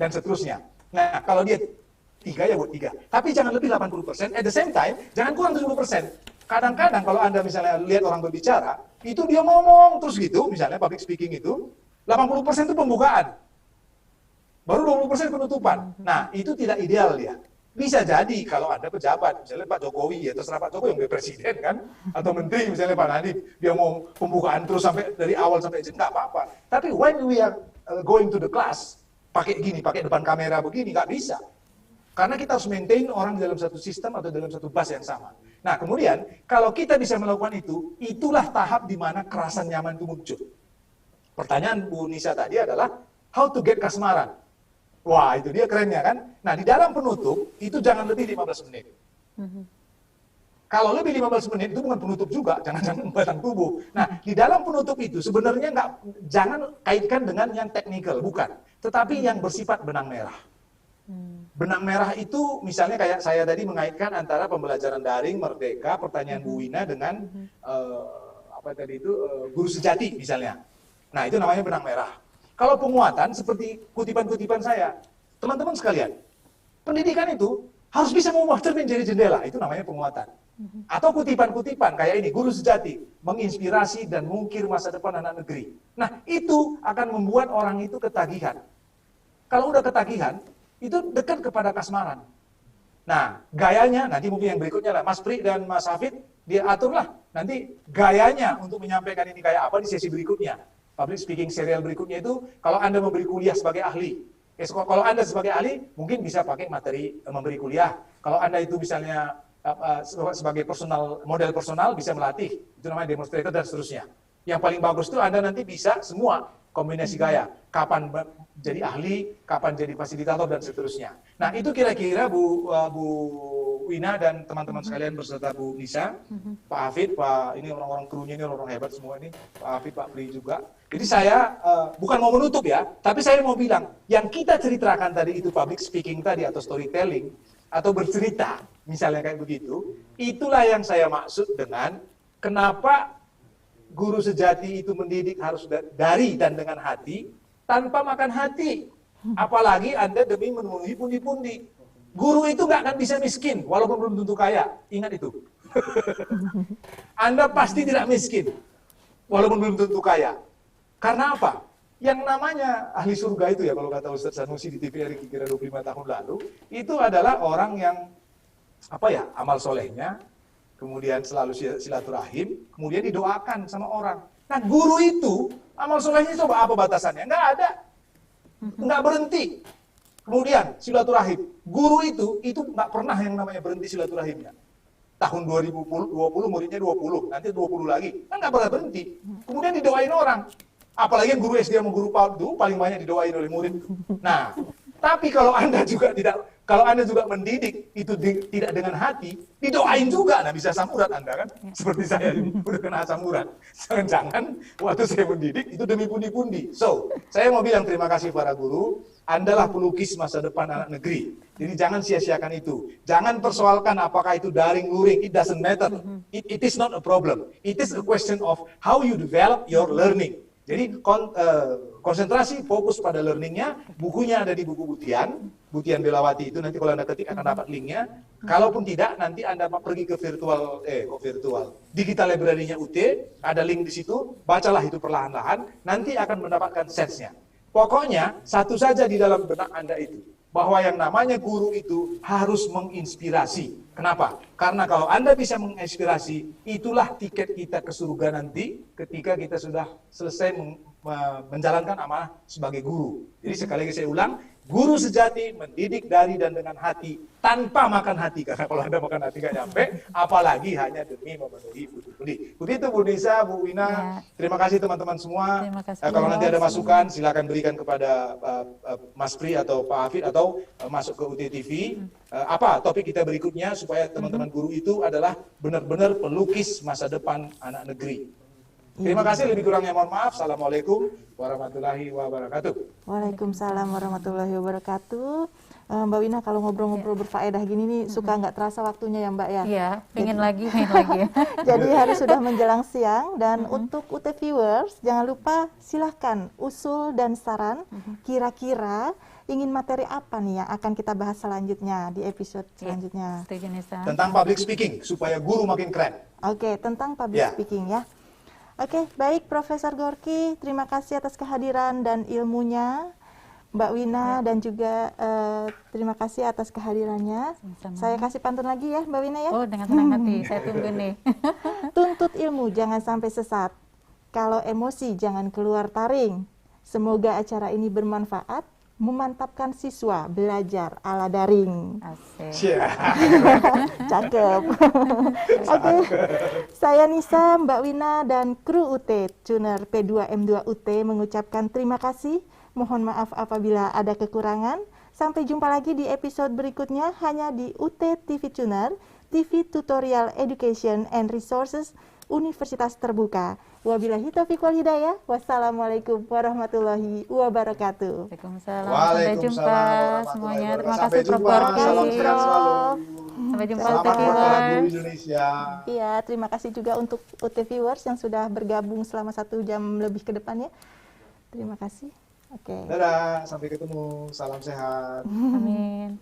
Speaker 3: Dan seterusnya. Nah, kalau dia 3 ya buat 3. Tapi jangan lebih 80%. At the same time, jangan kurang 70%. Kadang-kadang kalau Anda misalnya lihat orang berbicara, itu dia ngomong terus gitu, misalnya public speaking itu, 80% itu pembukaan. Baru 20% penutupan. Nah, itu tidak ideal dia. Bisa jadi kalau Anda pejabat, misalnya Pak Jokowi, ya terserah Pak Jokowi yang presiden kan, atau menteri misalnya Pak Nadiem, dia mau pembukaan terus sampai dari awal sampai akhir, nggak apa-apa. Tapi when we are going to the class, pakai gini, pakai depan kamera begini, nggak bisa. Karena kita harus maintain orang dalam satu sistem atau dalam satu bus yang sama. Nah, kemudian kalau kita bisa melakukan itu, itulah tahap di mana kerasan nyaman itu muncul. Pertanyaan Bu Nisa tadi adalah how to get kasmaran. Wah, itu dia kerennya kan. Nah, di dalam penutup itu jangan lebih 15 menit. Kalau lebih 15 menit itu bukan penutup juga, jangan-jangan batang tubuh. Nah, di dalam penutup itu sebenarnya jangan kaitkan dengan yang teknikal, bukan. Tetapi yang bersifat benang merah. Benang merah itu misalnya kayak saya tadi mengaitkan antara pembelajaran daring, merdeka, pertanyaan Bu Wina dengan guru sejati misalnya. Nah, itu namanya benang merah. Kalau penguatan seperti kutipan-kutipan saya, teman-teman sekalian, pendidikan itu harus bisa mengubah cermin jadi jendela, itu namanya penguatan. Atau kutipan-kutipan kayak ini, guru sejati, menginspirasi dan mengukir masa depan anak negeri. Nah, itu akan membuat orang itu ketagihan. Kalau udah ketagihan, itu dekat kepada kasmaran. Nah, gayanya, nanti mungkin yang berikutnya lah, Mas Pri dan Mas Hafid, dia aturlah nanti gayanya untuk menyampaikan ini kayak apa di sesi berikutnya. Public speaking serial berikutnya itu, kalau Anda memberi kuliah sebagai ahli. Kalau Anda sebagai ahli, mungkin bisa pakai materi memberi kuliah. Kalau Anda itu misalnya sebagai model personal bisa melatih, itu namanya demonstrator dan seterusnya. Yang paling bagus itu Anda nanti bisa semua kombinasi gaya, kapan jadi ahli, kapan jadi fasilitator dan seterusnya. Nah, itu kira-kira Bu Wina dan teman-teman sekalian beserta Bu Nisa, Pak Hafid, ini orang-orang krunya ini orang hebat semua ini, Pak Hafid, Pak Pri juga. Jadi saya bukan mau menutup ya, tapi saya mau bilang yang kita ceritakan tadi itu public speaking tadi atau storytelling atau bercerita, misalnya kayak begitu, itulah yang saya maksud dengan kenapa guru sejati itu mendidik harus dari dan dengan hati, tanpa makan hati. Apalagi Anda demi memenuhi pundi-pundi. Guru itu nggak akan bisa miskin, walaupun belum tentu kaya. Ingat itu. Anda pasti tidak miskin, walaupun belum tentu kaya. Karena apa? Yang namanya ahli surga itu ya, kalau kata Ustaz Sanusi di TVRI kira 25 tahun lalu, itu adalah orang yang amal solehnya, kemudian selalu silaturahim, kemudian didoakan sama orang. Nah, guru itu amal solehnya coba apa batasannya? Nggak ada, nggak berhenti. Kemudian silaturahim, guru itu nggak pernah yang namanya berhenti silaturahimnya. Tahun 2020 muridnya 20, nanti 20 lagi, kan nggak pernah berhenti. Kemudian didoain orang. Apalagi yang guru SD sama guru PAUD itu paling banyak didoain oleh murid. Nah, tapi kalau Anda juga mendidik itu tidak dengan hati, didoain juga. Nah, bisa asam urat Anda kan? Seperti saya ini, udah kena asam urat. Jangan-jangan waktu saya mendidik itu demi pundi-pundi. So, saya mau bilang terima kasih para guru. Anda lah pelukis masa depan anak negeri. Jadi jangan sia-siakan itu. Jangan persoalkan apakah itu daring, luring. It doesn't matter. It is not a problem. It is a question of how you develop your learning. Jadi konsentrasi, fokus pada learningnya. Bukunya ada di buku Butian Belawati itu. Nanti kalau Anda ketik akan dapat linknya. Kalaupun tidak, nanti Anda pergi ke digital library-nya UT. Ada link di situ. Bacalah itu perlahan-lahan. Nanti akan mendapatkan sense-nya. Pokoknya satu saja di dalam benak Anda itu, bahwa yang namanya guru itu harus menginspirasi. Kenapa? Karena kalau Anda bisa menginspirasi, itulah tiket kita ke surga nanti ketika kita sudah selesai menjalankan amanah sebagai guru. Jadi sekali lagi saya ulang, guru sejati mendidik dari dan dengan hati tanpa makan hati. Karena kalau Anda makan hati nggak nyampe, apalagi hanya demi memenuhi pundi-pundi. Begitu Bu Nisa, Bu Wina. Ya. Terima kasih teman-teman semua.
Speaker 2: Terima kasih,
Speaker 3: kalau nanti ada masukan, silakan berikan kepada Mas Pri atau Pak Hafid atau masuk ke UT TV. Apa topik kita berikutnya supaya teman-teman guru itu adalah benar-benar pelukis masa depan anak negeri. Terima kasih, lebih kurangnya mohon maaf. Assalamualaikum warahmatullahi wabarakatuh.
Speaker 1: Waalaikumsalam warahmatullahi wabarakatuh. Mbak Wina, kalau ngobrol-ngobrol berfaedah gini nih suka nggak terasa waktunya ya Mbak ya?
Speaker 2: Iya, pengen lagi.
Speaker 1: Jadi hari sudah menjelang siang dan untuk UT viewers jangan lupa silahkan usul dan saran kira-kira ingin materi apa nih yang akan kita bahas selanjutnya di episode selanjutnya.
Speaker 2: Setuju, Nisa.
Speaker 3: Tentang public speaking supaya guru makin keren.
Speaker 1: Oke, tentang public speaking ya. Oke, baik Profesor Gorky, terima kasih atas kehadiran dan ilmunya. Mbak Wina dan juga terima kasih atas kehadirannya.
Speaker 2: Sama-sama.
Speaker 1: Saya kasih pantun lagi ya Mbak Wina ya.
Speaker 2: Oh, dengan senang hati, saya tunggu nih.
Speaker 1: Tuntut ilmu jangan sampai sesat. Kalau emosi jangan keluar taring. Semoga acara ini bermanfaat, memantapkan siswa belajar ala daring.
Speaker 2: Asik.
Speaker 1: Cakep. Oke. Saya Nisa, Mbak Wina dan kru UT Tuner P2M2 UT mengucapkan terima kasih. Mohon maaf apabila ada kekurangan. Sampai jumpa lagi di episode berikutnya hanya di UT TV Tuner TV Tutorial Education and Resources Universitas Terbuka. Wabillahi taufiq wal hidayah. Wassalamualaikum warahmatullahi wabarakatuh.
Speaker 2: Waalaikumsalam. Sampai jumpa
Speaker 3: Waalaikumsalam
Speaker 2: semuanya.
Speaker 3: warahmatullahi
Speaker 2: Terima
Speaker 3: wabarakatuh.
Speaker 2: kasih
Speaker 3: Sampai
Speaker 2: Prof.
Speaker 3: jumpa.
Speaker 2: Gorky.
Speaker 3: Salam sehat selalu.
Speaker 2: Sampai jumpa
Speaker 3: Selamat
Speaker 2: UT
Speaker 3: berkah
Speaker 2: Viewers.
Speaker 3: Guru Indonesia.
Speaker 1: Iya, terima kasih juga untuk UT Viewers yang sudah bergabung selama 1 jam lebih ke depannya. Terima kasih. Oke.
Speaker 3: Dadah, sampai ketemu. Salam sehat.
Speaker 2: Amin.